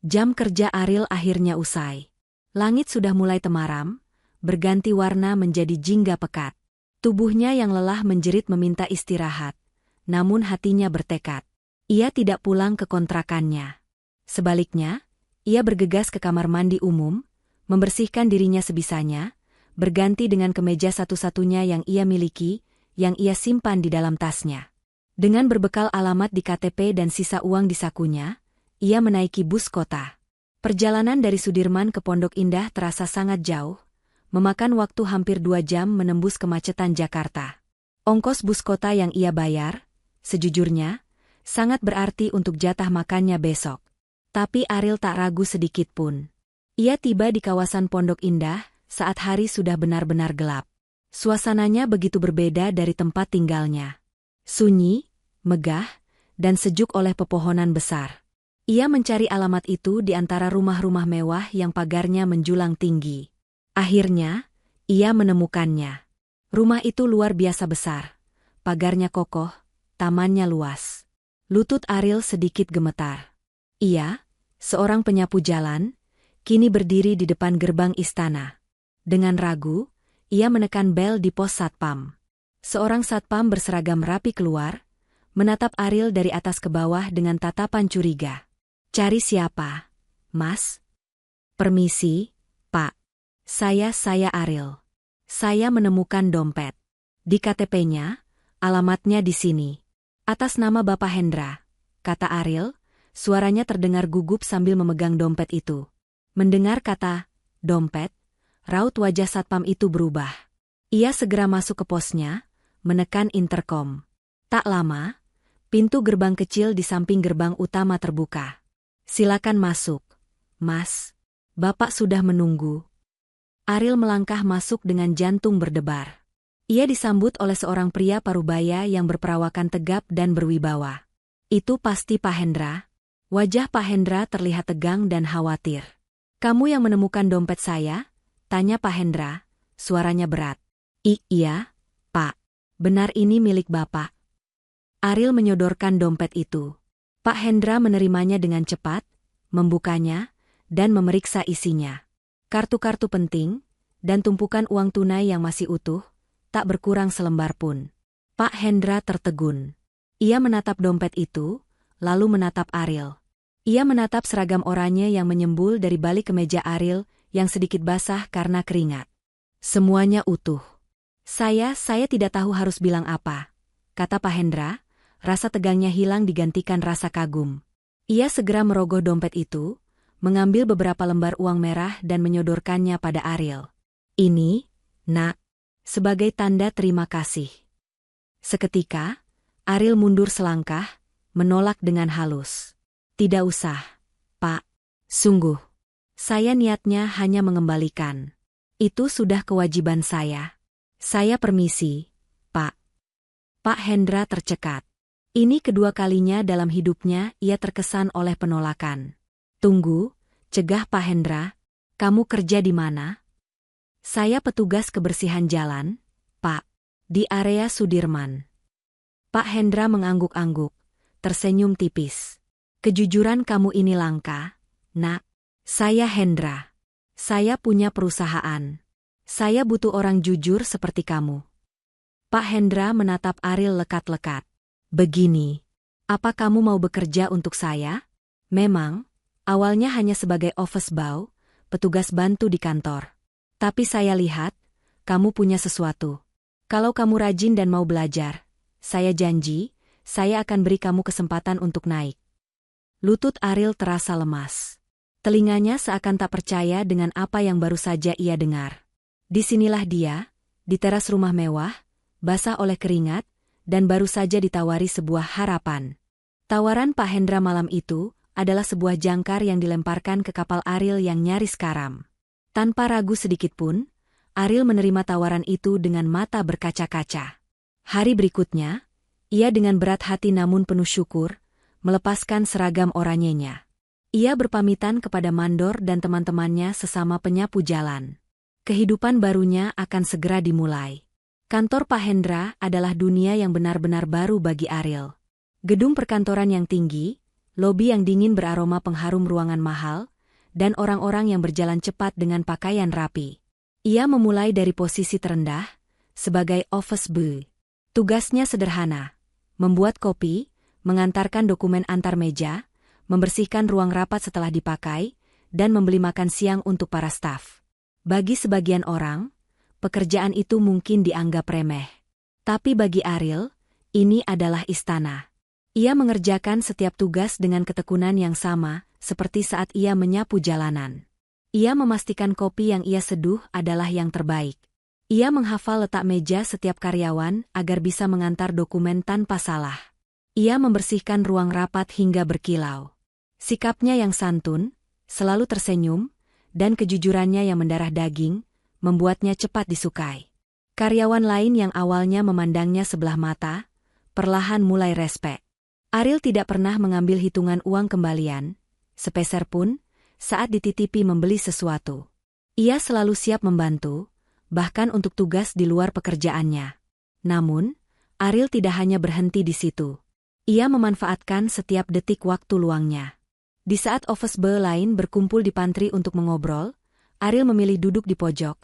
Jam kerja Ariel akhirnya usai. Langit sudah mulai temaram, berganti warna menjadi jingga pekat. Tubuhnya yang lelah menjerit meminta istirahat, namun hatinya bertekad. Ia tidak pulang ke kontrakannya. Sebaliknya, ia bergegas ke kamar mandi umum, membersihkan dirinya sebisanya, berganti dengan kemeja satu-satunya yang ia miliki, yang ia simpan di dalam tasnya. Dengan berbekal alamat di KTP dan sisa uang di sakunya, ia menaiki bus kota. Perjalanan dari Sudirman ke Pondok Indah terasa sangat jauh, memakan waktu hampir 2 jam menembus kemacetan Jakarta. Ongkos bus kota yang ia bayar, sejujurnya, sangat berarti untuk jatah makannya besok. Tapi Ariel tak ragu sedikit pun. Ia tiba di kawasan Pondok Indah saat hari sudah benar-benar gelap. Suasananya begitu berbeda dari tempat tinggalnya. Sunyi, megah, dan sejuk oleh pepohonan besar. Ia mencari alamat itu di antara rumah-rumah mewah yang pagarnya menjulang tinggi. Akhirnya, ia menemukannya. Rumah itu luar biasa besar. Pagarnya kokoh, tamannya luas. Lutut Ariel sedikit gemetar. Ia, seorang penyapu jalan, kini berdiri di depan gerbang istana. Dengan ragu, ia menekan bel di pos satpam. Seorang satpam berseragam rapi keluar, menatap Ariel dari atas ke bawah dengan tatapan curiga. "Cari siapa, Mas?" "Permisi, Pak. Saya Ariel. Saya menemukan dompet. Di KTP-nya, alamatnya di sini." Atas nama Bapak Hendra, kata Ariel, suaranya terdengar gugup sambil memegang dompet itu. Mendengar kata, dompet, raut wajah satpam itu berubah. Ia segera masuk ke posnya, menekan interkom. Tak lama, pintu gerbang kecil di samping gerbang utama terbuka. Silakan masuk, Mas. Bapak sudah menunggu. Ariel melangkah masuk dengan jantung berdebar. Ia disambut oleh seorang pria parubaya yang berperawakan tegap dan berwibawa. Itu pasti Pak Hendra. Wajah Pak Hendra terlihat tegang dan khawatir. Kamu yang menemukan dompet saya? Tanya Pak Hendra, suaranya berat. Iya, Pak. Benar ini milik Bapak. Ariel menyodorkan dompet itu. Pak Hendra menerimanya dengan cepat, membukanya, dan memeriksa isinya. Kartu-kartu penting, dan tumpukan uang tunai yang masih utuh, tak berkurang selembar pun. Pak Hendra tertegun. Ia menatap dompet itu, lalu menatap Ariel. Ia menatap seragam oranye yang menyembul dari balik kemeja Ariel yang sedikit basah karena keringat. Semuanya utuh. Saya tidak tahu harus bilang apa, kata Pak Hendra, rasa tegangnya hilang digantikan rasa kagum. Ia segera merogoh dompet itu, mengambil beberapa lembar uang merah dan menyodorkannya pada Ariel. Ini, Nak, sebagai tanda terima kasih. Seketika, Ariel mundur selangkah, menolak dengan halus. Tidak usah, Pak. Sungguh. Saya niatnya hanya mengembalikan. Itu sudah kewajiban saya. Saya permisi, Pak. Pak Hendra tercekat. Ini kedua kalinya dalam hidupnya ia terkesan oleh penolakan. Tunggu, cegah Pak Hendra. Kamu kerja di mana? Saya petugas kebersihan jalan, Pak. Di area Sudirman. Pak Hendra mengangguk-angguk, tersenyum tipis. Kejujuran kamu ini langka, Nak. Saya Hendra. Saya punya perusahaan. Saya butuh orang jujur seperti kamu. Pak Hendra menatap Ariel lekat-lekat. Begini, apa kamu mau bekerja untuk saya? Memang, awalnya hanya sebagai office boy, petugas bantu di kantor. Tapi saya lihat, kamu punya sesuatu. Kalau kamu rajin dan mau belajar, saya janji, saya akan beri kamu kesempatan untuk naik. Lutut Ariel terasa lemas. Telinganya seakan tak percaya dengan apa yang baru saja ia dengar. Disinilah dia, di teras rumah mewah, basah oleh keringat, dan baru saja ditawari sebuah harapan. Tawaran Pak Hendra malam itu adalah sebuah jangkar yang dilemparkan ke kapal Ariel yang nyaris karam. Tanpa ragu sedikitpun, Ariel menerima tawaran itu dengan mata berkaca-kaca. Hari berikutnya, ia dengan berat hati namun penuh syukur, melepaskan seragam oranyenya. Ia berpamitan kepada mandor dan teman-temannya sesama penyapu jalan. Kehidupan barunya akan segera dimulai. Kantor Pak Hendra adalah dunia yang benar-benar baru bagi Ariel. Gedung perkantoran yang tinggi, lobi yang dingin beraroma pengharum ruangan mahal, dan orang-orang yang berjalan cepat dengan pakaian rapi. Ia memulai dari posisi terendah, sebagai office boy. Tugasnya sederhana, membuat kopi, mengantarkan dokumen antar meja, membersihkan ruang rapat setelah dipakai, dan membeli makan siang untuk para staf. Bagi sebagian orang, pekerjaan itu mungkin dianggap remeh. Tapi bagi Ariel, ini adalah istana. Ia mengerjakan setiap tugas dengan ketekunan yang sama, seperti saat ia menyapu jalanan. Ia memastikan kopi yang ia seduh adalah yang terbaik. Ia menghafal letak meja setiap karyawan agar bisa mengantar dokumen tanpa salah. Ia membersihkan ruang rapat hingga berkilau. Sikapnya yang santun, selalu tersenyum, dan kejujurannya yang mendarah daging, membuatnya cepat disukai. Karyawan lain yang awalnya memandangnya sebelah mata, perlahan mulai respek. Ariel tidak pernah mengambil hitungan uang kembalian, sepeser pun, saat dititipi membeli sesuatu. Ia selalu siap membantu, bahkan untuk tugas di luar pekerjaannya. Namun, Ariel tidak hanya berhenti di situ. Ia memanfaatkan setiap detik waktu luangnya. Di saat office boy lain berkumpul di pantry untuk mengobrol, Ariel memilih duduk di pojok,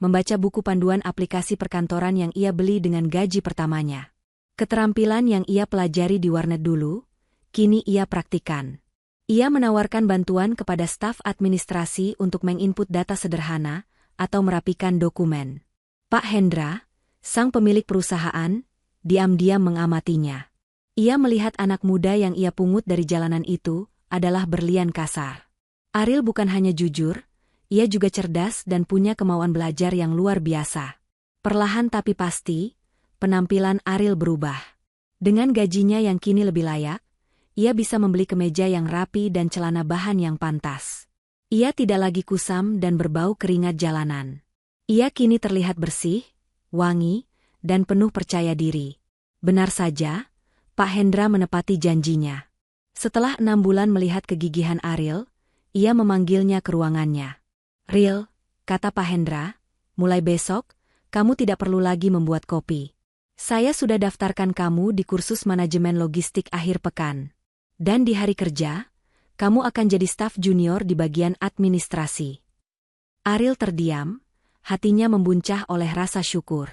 membaca buku panduan aplikasi perkantoran yang ia beli dengan gaji pertamanya. Keterampilan yang ia pelajari di warnet dulu, kini ia praktikkan. Ia menawarkan bantuan kepada staf administrasi untuk menginput data sederhana atau merapikan dokumen. Pak Hendra, sang pemilik perusahaan, diam-diam mengamatinya. Ia melihat anak muda yang ia pungut dari jalanan itu adalah berlian kasar. Ariel bukan hanya jujur, ia juga cerdas dan punya kemauan belajar yang luar biasa. Perlahan tapi pasti, penampilan Ariel berubah. Dengan gajinya yang kini lebih layak, ia bisa membeli kemeja yang rapi dan celana bahan yang pantas. Ia tidak lagi kusam dan berbau keringat jalanan. Ia kini terlihat bersih, wangi, dan penuh percaya diri. Benar saja, Pak Hendra menepati janjinya. Setelah 6 bulan melihat kegigihan Ariel, ia memanggilnya ke ruangannya. "Ril," kata Pak Hendra, "mulai besok, kamu tidak perlu lagi membuat kopi. Saya sudah daftarkan kamu di kursus manajemen logistik akhir pekan. Dan di hari kerja, kamu akan jadi staf junior di bagian administrasi." Ariel terdiam, hatinya membuncah oleh rasa syukur.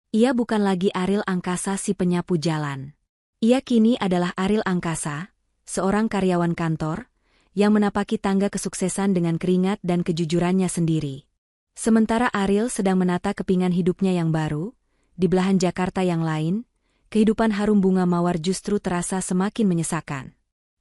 Ia bukan lagi Ariel Angkasa si penyapu jalan. Ia kini adalah Ariel Angkasa, seorang karyawan kantor, yang menapaki tangga kesuksesan dengan keringat dan kejujurannya sendiri. Sementara Ariel sedang menata kepingan hidupnya yang baru, di belahan Jakarta yang lain, kehidupan harum bunga mawar justru terasa semakin menyesakan.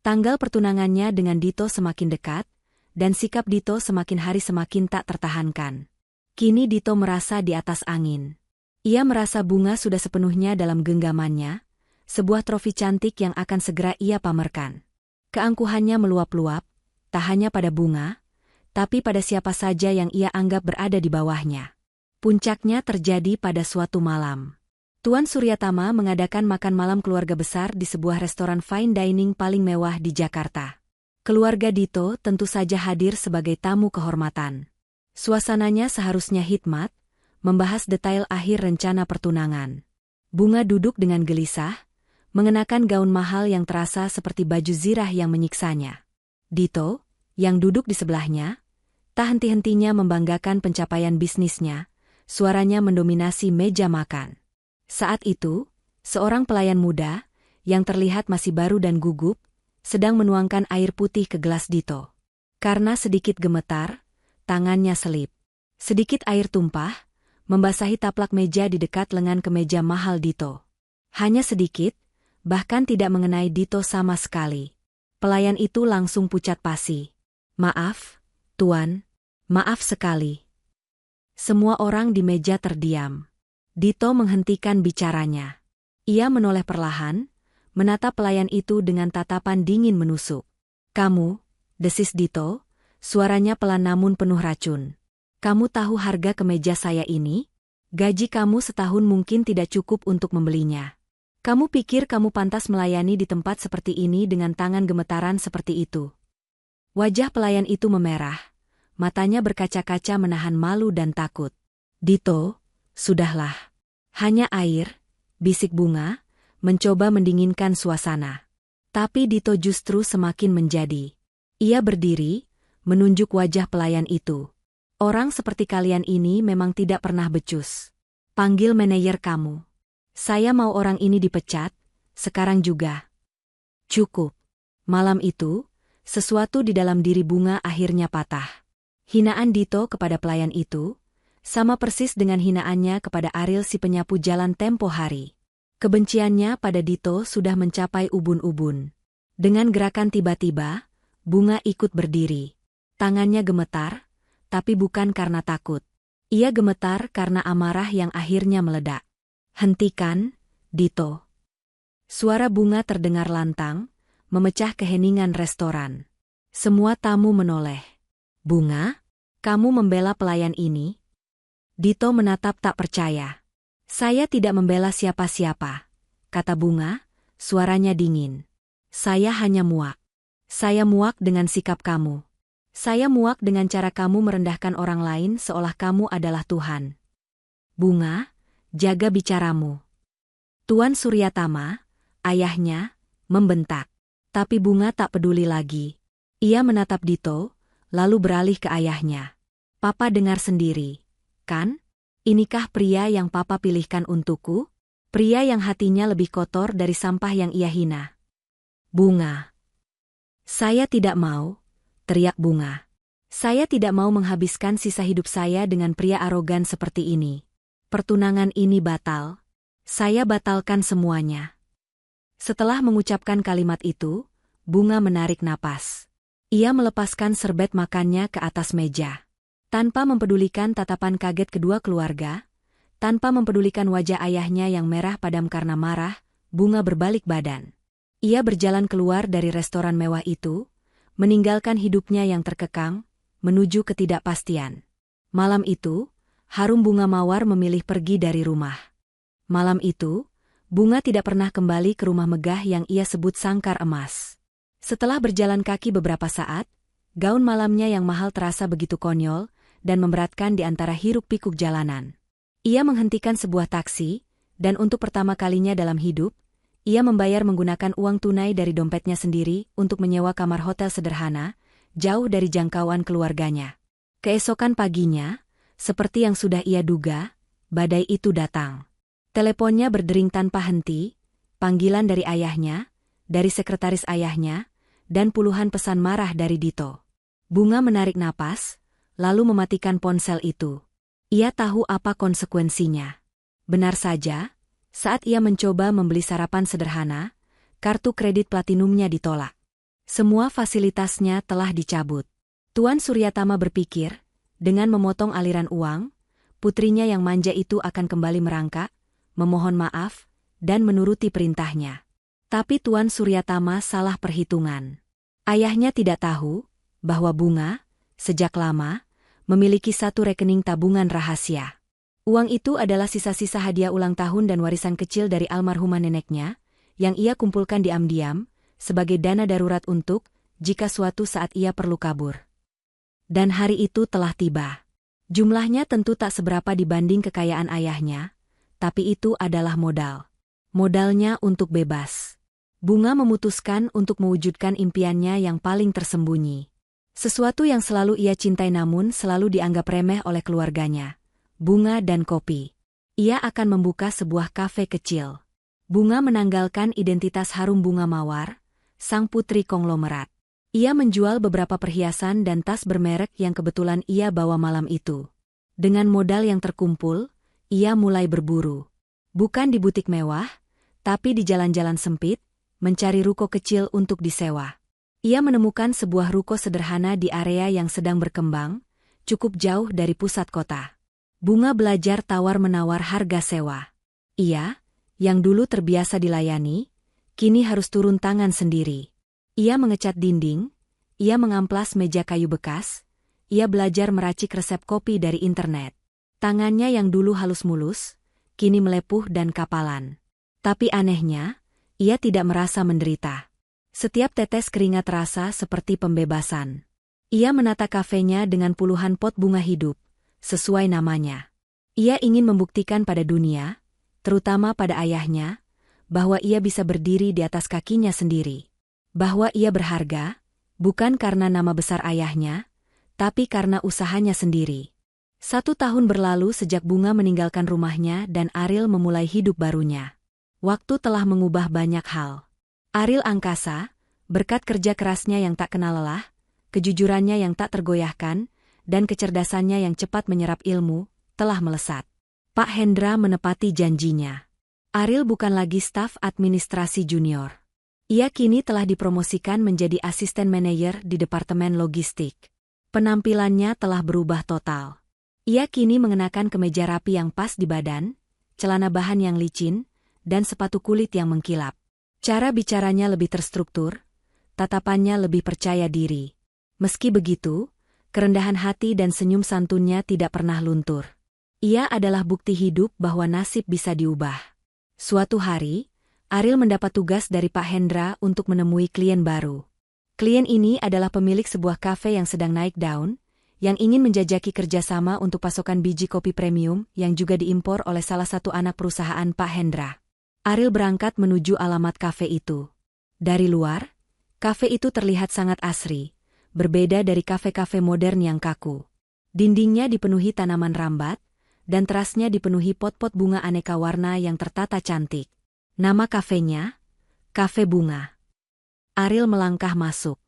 Tanggal pertunangannya dengan Dito semakin dekat, dan sikap Dito semakin hari semakin tak tertahankan. Kini Dito merasa di atas angin. Ia merasa bunga sudah sepenuhnya dalam genggamannya, sebuah trofi cantik yang akan segera ia pamerkan. Keangkuhannya meluap-luap, tak hanya pada bunga, tapi pada siapa saja yang ia anggap berada di bawahnya. Puncaknya terjadi pada suatu malam. Tuan Suryatama mengadakan makan malam keluarga besar di sebuah restoran fine dining paling mewah di Jakarta. Keluarga Dito tentu saja hadir sebagai tamu kehormatan. Suasananya seharusnya hikmat, membahas detail akhir rencana pertunangan. Bunga duduk dengan gelisah, mengenakan gaun mahal yang terasa seperti baju zirah yang menyiksanya. Dito, yang duduk di sebelahnya, tak henti-hentinya membanggakan pencapaian bisnisnya, suaranya mendominasi meja makan. Saat itu, seorang pelayan muda, yang terlihat masih baru dan gugup, sedang menuangkan air putih ke gelas Dito. Karena sedikit gemetar, tangannya selip. Sedikit air tumpah, membasahi taplak meja di dekat lengan kemeja mahal Dito. Hanya sedikit, bahkan tidak mengenai Dito sama sekali. Pelayan itu langsung pucat pasi. "Maaf, Tuan, maaf sekali." Semua orang di meja terdiam. Dito menghentikan bicaranya. Ia menoleh perlahan, menatap pelayan itu dengan tatapan dingin menusuk. "Kamu," desis Dito, suaranya pelan namun penuh racun. "Kamu tahu harga kemeja saya ini? Gaji kamu setahun mungkin tidak cukup untuk membelinya. Kamu pikir kamu pantas melayani di tempat seperti ini dengan tangan gemetaran seperti itu?" Wajah pelayan itu memerah, matanya berkaca-kaca menahan malu dan takut. "Dito, sudahlah. Hanya air," bisik Bunga, mencoba mendinginkan suasana. Tapi Dito justru semakin menjadi. Ia berdiri, menunjuk wajah pelayan itu. "Orang seperti kalian ini memang tidak pernah becus. Panggil manajer kamu. Saya mau orang ini dipecat, sekarang juga." Cukup. Malam itu, sesuatu di dalam diri Bunga akhirnya patah. Hinaan Dito kepada pelayan itu, sama persis dengan hinaannya kepada Ariel si penyapu jalan tempo hari. Kebenciannya pada Dito sudah mencapai ubun-ubun. Dengan gerakan tiba-tiba, Bunga ikut berdiri. Tangannya gemetar, tapi bukan karena takut. Ia gemetar karena amarah yang akhirnya meledak. "Hentikan, Dito." Suara Bunga terdengar lantang, memecah keheningan restoran. Semua tamu menoleh. "Bunga, kamu membela pelayan ini?" Dito menatap tak percaya. "Saya tidak membela siapa-siapa," kata Bunga, suaranya dingin. "Saya hanya muak. Saya muak dengan sikap kamu. Saya muak dengan cara kamu merendahkan orang lain seolah kamu adalah Tuhan." "Bunga, jaga bicaramu." Tuan Suryatama, ayahnya, membentak. Tapi Bunga tak peduli lagi. Ia menatap Dito, lalu beralih ke ayahnya. "Papa dengar sendiri, kan? Inikah pria yang Papa pilihkan untukku? Pria yang hatinya lebih kotor dari sampah yang ia hina." "Bunga." "Saya tidak mau," teriak Bunga. "Saya tidak mau menghabiskan sisa hidup saya dengan pria arogan seperti ini. Pertunangan ini batal. Saya batalkan semuanya." Setelah mengucapkan kalimat itu, Bunga menarik napas. Ia melepaskan serbet makannya ke atas meja. Tanpa mempedulikan tatapan kaget kedua keluarga, tanpa mempedulikan wajah ayahnya yang merah padam karena marah, Bunga berbalik badan. Ia berjalan keluar dari restoran mewah itu, meninggalkan hidupnya yang terkekang, menuju ketidakpastian. Malam itu, harum bunga mawar memilih pergi dari rumah. Malam itu, Bunga tidak pernah kembali ke rumah megah yang ia sebut sangkar emas. Setelah berjalan kaki beberapa saat, gaun malamnya yang mahal terasa begitu konyol dan memberatkan di antara hiruk-pikuk jalanan. Ia menghentikan sebuah taksi, dan untuk pertama kalinya dalam hidup, ia membayar menggunakan uang tunai dari dompetnya sendiri untuk menyewa kamar hotel sederhana, jauh dari jangkauan keluarganya. Keesokan paginya, seperti yang sudah ia duga, badai itu datang. Teleponnya berdering tanpa henti, panggilan dari ayahnya, dari sekretaris ayahnya, dan puluhan pesan marah dari Dito. Bunga menarik napas, lalu mematikan ponsel itu. Ia tahu apa konsekuensinya. Benar saja, saat ia mencoba membeli sarapan sederhana, kartu kredit platinumnya ditolak. Semua fasilitasnya telah dicabut. Tuan Suryatama berpikir, dengan memotong aliran uang, putrinya yang manja itu akan kembali merangkak, memohon maaf, dan menuruti perintahnya. Tapi Tuan Suryatama salah perhitungan. Ayahnya tidak tahu bahwa Bunga, sejak lama, memiliki satu rekening tabungan rahasia. Uang itu adalah sisa-sisa hadiah ulang tahun dan warisan kecil dari almarhumah neneknya, yang ia kumpulkan diam-diam, sebagai dana darurat untuk, jika suatu saat ia perlu kabur. Dan hari itu telah tiba. Jumlahnya tentu tak seberapa dibanding kekayaan ayahnya, tapi itu adalah modal. Modalnya untuk bebas. Bunga memutuskan untuk mewujudkan impiannya yang paling tersembunyi. Sesuatu yang selalu ia cintai namun selalu dianggap remeh oleh keluarganya. Bunga dan kopi. Ia akan membuka sebuah kafe kecil. Bunga menanggalkan identitas harum bunga mawar, sang putri konglomerat. Ia menjual beberapa perhiasan dan tas bermerek yang kebetulan ia bawa malam itu. Dengan modal yang terkumpul, ia mulai berburu. Bukan di butik mewah, tapi di jalan-jalan sempit, mencari ruko kecil untuk disewa. Ia menemukan sebuah ruko sederhana di area yang sedang berkembang, cukup jauh dari pusat kota. Bunga belajar tawar-menawar harga sewa. Ia, yang dulu terbiasa dilayani, kini harus turun tangan sendiri. Ia mengecat dinding, ia mengamplas meja kayu bekas, ia belajar meracik resep kopi dari internet. Tangannya yang dulu halus mulus, kini melepuh dan kapalan. Tapi anehnya, ia tidak merasa menderita. Setiap tetes keringat terasa seperti pembebasan. Ia menata kafenya dengan puluhan pot bunga hidup, sesuai namanya. Ia ingin membuktikan pada dunia, terutama pada ayahnya, bahwa ia bisa berdiri di atas kakinya sendiri. Bahwa ia berharga, bukan karena nama besar ayahnya, tapi karena usahanya sendiri. 1 tahun berlalu sejak Bunga meninggalkan rumahnya dan Ariel memulai hidup barunya. Waktu telah mengubah banyak hal. Ariel angkasa, berkat kerja kerasnya yang tak kenal lelah, kejujurannya yang tak tergoyahkan, dan kecerdasannya yang cepat menyerap ilmu, telah melesat. Pak Hendra menepati janjinya. Ariel bukan lagi staf administrasi junior. Ia kini telah dipromosikan menjadi asisten manajer di Departemen Logistik. Penampilannya telah berubah total. Ia kini mengenakan kemeja rapi yang pas di badan, celana bahan yang licin, dan sepatu kulit yang mengkilap. Cara bicaranya lebih terstruktur, tatapannya lebih percaya diri. Meski begitu, kerendahan hati dan senyum santunnya tidak pernah luntur. Ia adalah bukti hidup bahwa nasib bisa diubah. Suatu hari, Ariel mendapat tugas dari Pak Hendra untuk menemui klien baru. Klien ini adalah pemilik sebuah kafe yang sedang naik daun, yang ingin menjajaki kerjasama untuk pasokan biji kopi premium yang juga diimpor oleh salah satu anak perusahaan Pak Hendra. Ariel berangkat menuju alamat kafe itu. Dari luar, kafe itu terlihat sangat asri, berbeda dari kafe-kafe modern yang kaku. Dindingnya dipenuhi tanaman rambat, dan terasnya dipenuhi pot-pot bunga aneka warna yang tertata cantik. Nama kafenya, Kafe Bunga. Ariel melangkah masuk.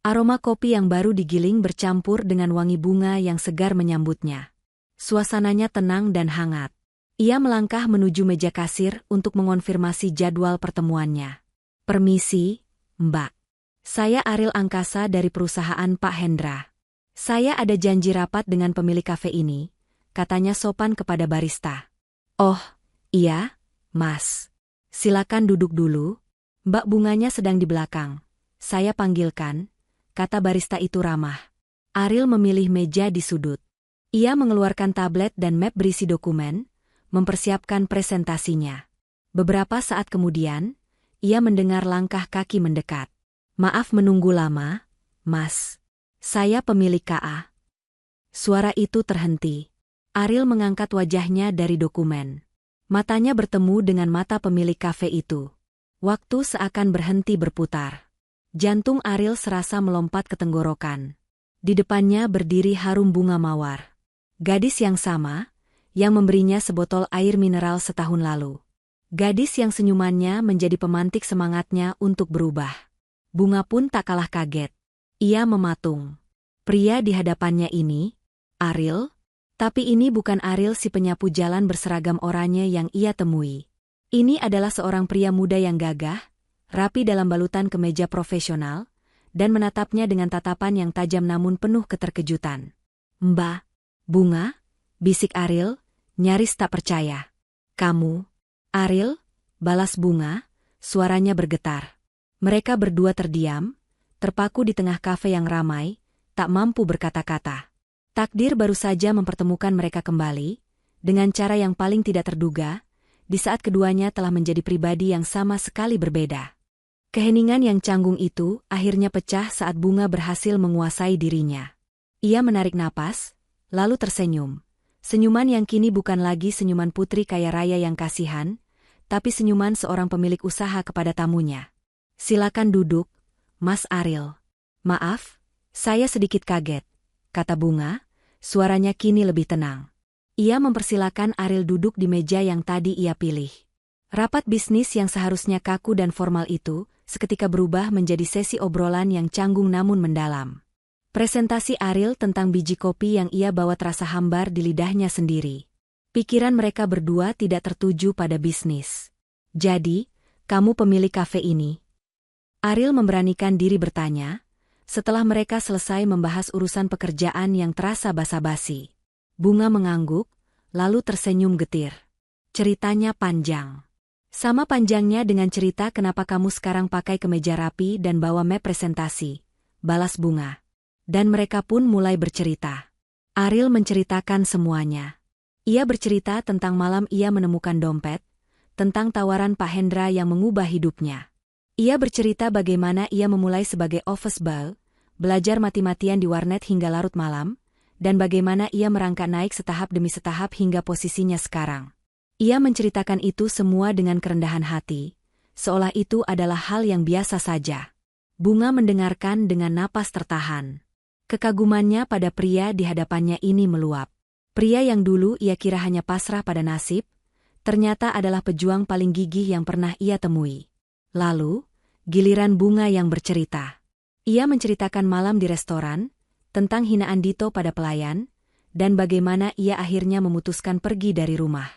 Aroma kopi yang baru digiling bercampur dengan wangi bunga yang segar menyambutnya. Suasananya tenang dan hangat. Ia melangkah menuju meja kasir untuk mengonfirmasi jadwal pertemuannya. Permisi, Mbak. Saya Ariel Angkasa dari perusahaan Pak Hendra. Saya ada janji rapat dengan pemilik kafe ini, katanya sopan kepada barista. Oh, iya, Mas. Silakan duduk dulu. Mbak Bunganya sedang di belakang. Saya panggilkan, kata barista itu ramah. Ariel memilih meja di sudut. Ia mengeluarkan tablet dan map berisi dokumen, mempersiapkan presentasinya. Beberapa saat kemudian, ia mendengar langkah kaki mendekat. Maaf menunggu lama, Mas. Saya pemilik KA. Suara itu terhenti. Ariel mengangkat wajahnya dari dokumen. Matanya bertemu dengan mata pemilik kafe itu. Waktu seakan berhenti berputar. Jantung Ariel serasa melompat ke tenggorokan. Di depannya berdiri harum bunga mawar. Gadis yang sama, yang memberinya sebotol air mineral setahun lalu. Gadis yang senyumannya menjadi pemantik semangatnya untuk berubah. Bunga pun tak kalah kaget. Ia mematung. Pria di hadapannya ini, Ariel? Tapi ini bukan Ariel si penyapu jalan berseragam oranye yang ia temui. Ini adalah seorang pria muda yang gagah, rapi dalam balutan kemeja profesional, dan menatapnya dengan tatapan yang tajam namun penuh keterkejutan. Mbak, Bunga? Bisik Ariel, nyaris tak percaya. Kamu? Ariel? Balas Bunga, suaranya bergetar. Mereka berdua terdiam, terpaku di tengah kafe yang ramai, tak mampu berkata-kata. Takdir baru saja mempertemukan mereka kembali, dengan cara yang paling tidak terduga, di saat keduanya telah menjadi pribadi yang sama sekali berbeda. Keheningan yang canggung itu akhirnya pecah saat Bunga berhasil menguasai dirinya. Ia menarik napas, lalu tersenyum. Senyuman yang kini bukan lagi senyuman putri kaya raya yang kasihan, tapi senyuman seorang pemilik usaha kepada tamunya. Silakan duduk, Mas Ariel. Maaf, saya sedikit kaget, kata Bunga, suaranya kini lebih tenang. Ia mempersilakan Ariel duduk di meja yang tadi ia pilih. Rapat bisnis yang seharusnya kaku dan formal itu, seketika berubah menjadi sesi obrolan yang canggung namun mendalam. Presentasi Ariel tentang biji kopi yang ia bawa terasa hambar di lidahnya sendiri. Pikiran mereka berdua tidak tertuju pada bisnis. Jadi, kamu pemilik kafe ini? Ariel memberanikan diri bertanya, setelah mereka selesai membahas urusan pekerjaan yang terasa basa-basi. Bunga mengangguk, lalu tersenyum getir. Ceritanya panjang. Sama panjangnya dengan cerita kenapa kamu sekarang pakai kemeja rapi dan bawa map presentasi, balas Bunga. Dan mereka pun mulai bercerita. Ariel menceritakan semuanya. Ia bercerita tentang malam ia menemukan dompet, tentang tawaran Pak Hendra yang mengubah hidupnya. Ia bercerita bagaimana ia memulai sebagai office boy, belajar mati-matian di warnet hingga larut malam, dan bagaimana ia merangkak naik setahap demi setahap hingga posisinya sekarang. Ia menceritakan itu semua dengan kerendahan hati, seolah itu adalah hal yang biasa saja. Bunga mendengarkan dengan napas tertahan. Kekagumannya pada pria di hadapannya ini meluap. Pria yang dulu ia kira hanya pasrah pada nasib, ternyata adalah pejuang paling gigih yang pernah ia temui. Lalu, giliran Bunga yang bercerita. Ia menceritakan malam di restoran, tentang hinaan Dito pada pelayan, dan bagaimana ia akhirnya memutuskan pergi dari rumah.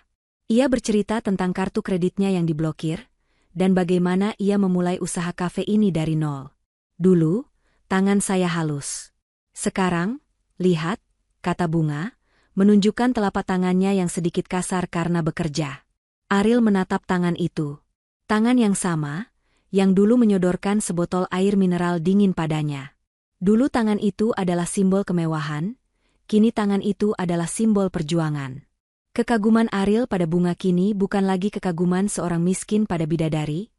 Ia bercerita tentang kartu kreditnya yang diblokir, dan bagaimana ia memulai usaha kafe ini dari nol. Dulu, tangan saya halus. Sekarang, lihat, kata Bunga, menunjukkan telapak tangannya yang sedikit kasar karena bekerja. Ariel menatap tangan itu. Tangan yang sama, yang dulu menyodorkan sebotol air mineral dingin padanya. Dulu tangan itu adalah simbol kemewahan, kini tangan itu adalah simbol perjuangan. Kekaguman Ariel pada Bunga kini bukan lagi kekaguman seorang miskin pada bidadari,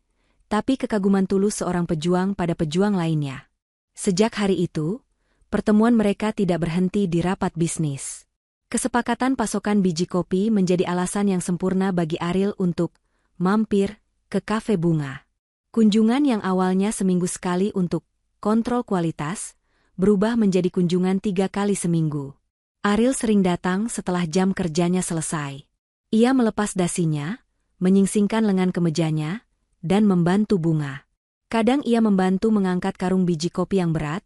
tapi kekaguman tulus seorang pejuang pada pejuang lainnya. Sejak hari itu, pertemuan mereka tidak berhenti di rapat bisnis. Kesepakatan pasokan biji kopi menjadi alasan yang sempurna bagi Ariel untuk mampir ke kafe Bunga. Kunjungan yang awalnya seminggu sekali untuk kontrol kualitas, berubah menjadi kunjungan 3 kali seminggu. Ariel sering datang setelah jam kerjanya selesai. Ia melepas dasinya, menyingsingkan lengan kemejanya, dan membantu Bunga. Kadang ia membantu mengangkat karung biji kopi yang berat,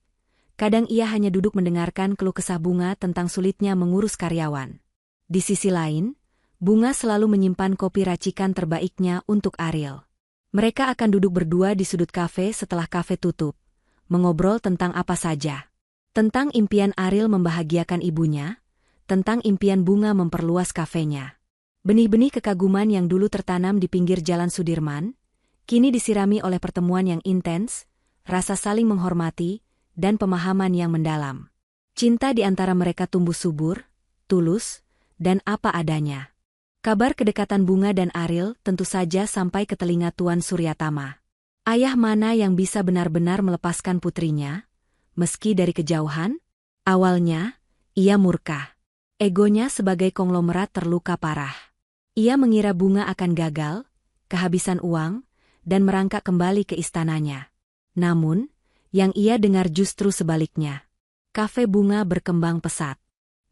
kadang ia hanya duduk mendengarkan keluh kesah Bunga tentang sulitnya mengurus karyawan. Di sisi lain, Bunga selalu menyimpan kopi racikan terbaiknya untuk Ariel. Mereka akan duduk berdua di sudut kafe setelah kafe tutup, mengobrol tentang apa saja. Tentang impian Ariel membahagiakan ibunya, tentang impian Bunga memperluas kafenya. Benih-benih kekaguman yang dulu tertanam di pinggir Jalan Sudirman, kini disirami oleh pertemuan yang intens, rasa saling menghormati, dan pemahaman yang mendalam. Cinta di antara mereka tumbuh subur, tulus, dan apa adanya. Kabar kedekatan Bunga dan Ariel tentu saja sampai ke telinga Tuan Suryatama. Ayah mana yang bisa benar-benar melepaskan putrinya, meski dari kejauhan? Awalnya, ia murka. Egonya sebagai konglomerat terluka parah. Ia mengira Bunga akan gagal, kehabisan uang, dan merangkak kembali ke istananya. Namun, yang ia dengar justru sebaliknya. Kafe Bunga berkembang pesat.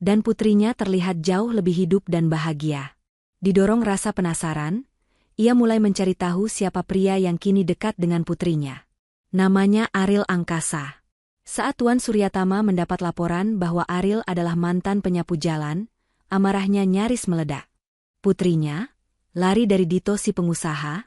Dan putrinya terlihat jauh lebih hidup dan bahagia. Didorong rasa penasaran, ia mulai mencari tahu siapa pria yang kini dekat dengan putrinya. Namanya Ariel Angkasa. Saat Tuan Suryatama mendapat laporan bahwa Ariel adalah mantan penyapu jalan, amarahnya nyaris meledak. Putrinya, lari dari Dito si pengusaha,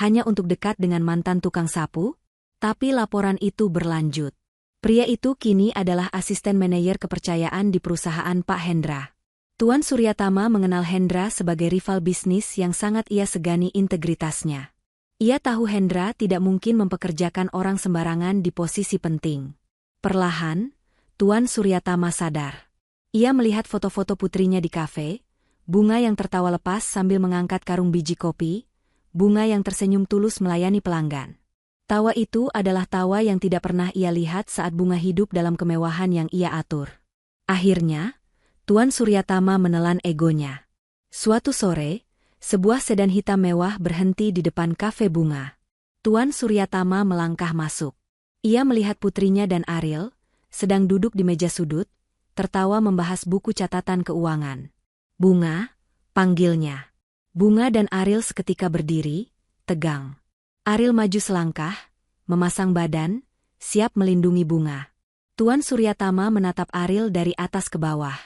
hanya untuk dekat dengan mantan tukang sapu, tapi laporan itu berlanjut. Pria itu kini adalah asisten manajer kepercayaan di perusahaan Pak Hendra. Tuan Suryatama mengenal Hendra sebagai rival bisnis yang sangat ia segani integritasnya. Ia tahu Hendra tidak mungkin mempekerjakan orang sembarangan di posisi penting. Perlahan, Tuan Suryatama sadar. Ia melihat foto-foto putrinya di kafe, Bunga yang tertawa lepas sambil mengangkat karung biji kopi, Bunga yang tersenyum tulus melayani pelanggan. Tawa itu adalah tawa yang tidak pernah ia lihat saat Bunga hidup dalam kemewahan yang ia atur. Akhirnya, Tuan Suryatama menelan egonya. Suatu sore, sebuah sedan hitam mewah berhenti di depan kafe Bunga. Tuan Suryatama melangkah masuk. Ia melihat putrinya dan Ariel, sedang duduk di meja sudut, tertawa membahas buku catatan keuangan. Bunga, panggilnya. Bunga dan Ariel seketika berdiri, tegang. Ariel maju selangkah, memasang badan, siap melindungi Bunga. Tuan Suryatama menatap Ariel dari atas ke bawah.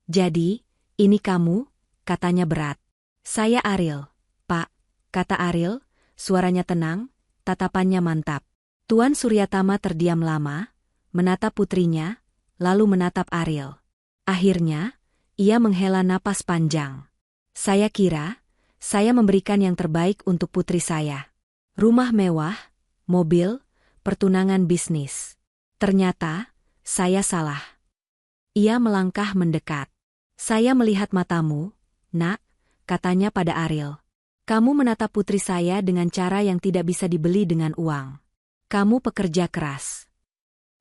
Jadi, ini kamu, katanya berat. Saya Ariel, Pak, kata Ariel, suaranya tenang, tatapannya mantap. Tuan Suryatama terdiam lama, menatap putrinya, lalu menatap Ariel. Akhirnya, ia menghela napas panjang. Saya kira, saya memberikan yang terbaik untuk putri saya. Rumah mewah, mobil, pertunangan bisnis. Ternyata, saya salah. Ia melangkah mendekat. Saya melihat matamu, Nak, katanya pada Ariel. Kamu menatap putri saya dengan cara yang tidak bisa dibeli dengan uang. Kamu pekerja keras.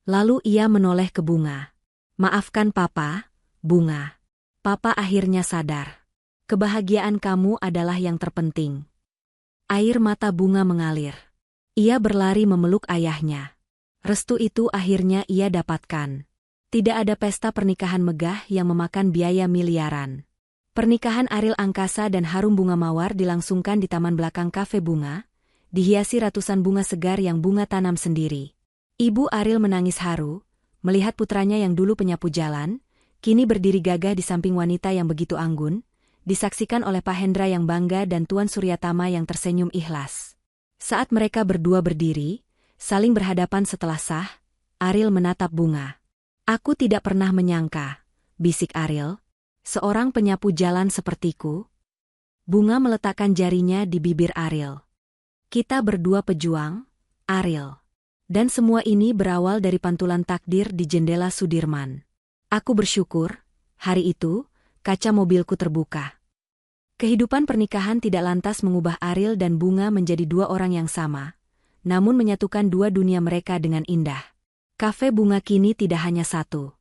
Lalu ia menoleh ke Bunga. Maafkan Papa, Bunga. Papa akhirnya sadar. Kebahagiaan kamu adalah yang terpenting. Air mata Bunga mengalir. Ia berlari memeluk ayahnya. Restu itu akhirnya ia dapatkan. Tidak ada pesta pernikahan megah yang memakan biaya miliaran. Pernikahan Ariel Angkasa dan Harum Bunga Mawar dilangsungkan di taman belakang kafe Bunga, dihiasi ratusan bunga segar yang Bunga tanam sendiri. Ibu Ariel menangis haru, melihat putranya yang dulu penyapu jalan, kini berdiri gagah di samping wanita yang begitu anggun, disaksikan oleh Pak Hendra yang bangga dan Tuan Suryatama yang tersenyum ikhlas. Saat mereka berdua berdiri, saling berhadapan setelah sah, Ariel menatap Bunga. Aku tidak pernah menyangka, bisik Ariel, seorang penyapu jalan sepertiku. Bunga meletakkan jarinya di bibir Ariel. Kita berdua pejuang, Ariel. Dan semua ini berawal dari pantulan takdir di jendela Sudirman. Aku bersyukur, hari itu, kaca mobilku terbuka. Kehidupan pernikahan tidak lantas mengubah Ariel dan Bunga menjadi dua orang yang sama, namun menyatukan dua dunia mereka dengan indah. Kafe Bunga kini tidak hanya satu.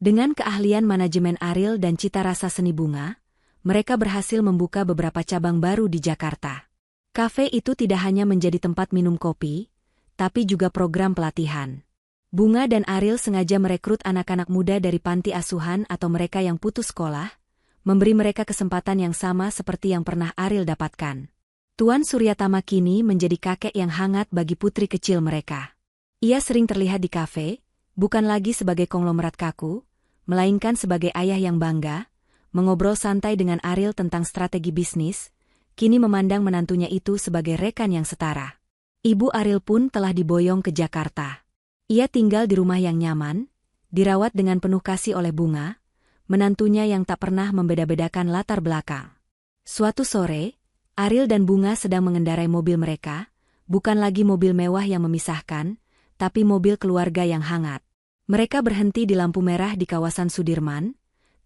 Dengan keahlian manajemen Ariel dan cita rasa seni Bunga, mereka berhasil membuka beberapa cabang baru di Jakarta. Kafe itu tidak hanya menjadi tempat minum kopi, tapi juga program pelatihan. Bunga dan Ariel sengaja merekrut anak-anak muda dari panti asuhan atau mereka yang putus sekolah, memberi mereka kesempatan yang sama seperti yang pernah Ariel dapatkan. Tuan Suryatama kini menjadi kakek yang hangat bagi putri kecil mereka. Ia sering terlihat di kafe, bukan lagi sebagai konglomerat kaku, melainkan sebagai ayah yang bangga, mengobrol santai dengan Ariel tentang strategi bisnis, kini memandang menantunya itu sebagai rekan yang setara. Ibu Ariel pun telah diboyong ke Jakarta. Ia tinggal di rumah yang nyaman, dirawat dengan penuh kasih oleh Bunga, menantunya yang tak pernah membeda-bedakan latar belakang. Suatu sore, Ariel dan Bunga sedang mengendarai mobil mereka, bukan lagi mobil mewah yang memisahkan, tapi mobil keluarga yang hangat. Mereka berhenti di lampu merah di kawasan Sudirman,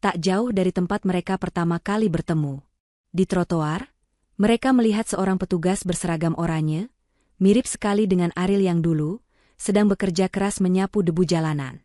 tak jauh dari tempat mereka pertama kali bertemu. Di trotoar, mereka melihat seorang petugas berseragam oranye, mirip sekali dengan Ariel yang dulu, sedang bekerja keras menyapu debu jalanan.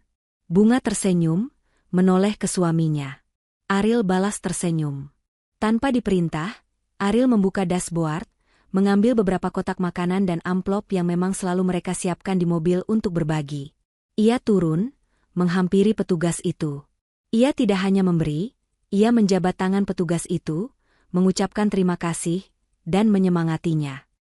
Bunga tersenyum, menoleh ke suaminya. Ariel balas tersenyum. Tanpa diperintah, Ariel membuka dashboard, mengambil beberapa kotak makanan dan amplop yang memang selalu mereka siapkan di mobil untuk berbagi. Ia turun, menghampiri petugas itu. Ia tidak hanya memberi, ia menjabat tangan petugas itu, mengucapkan terima kasih, dan menyemangatinya.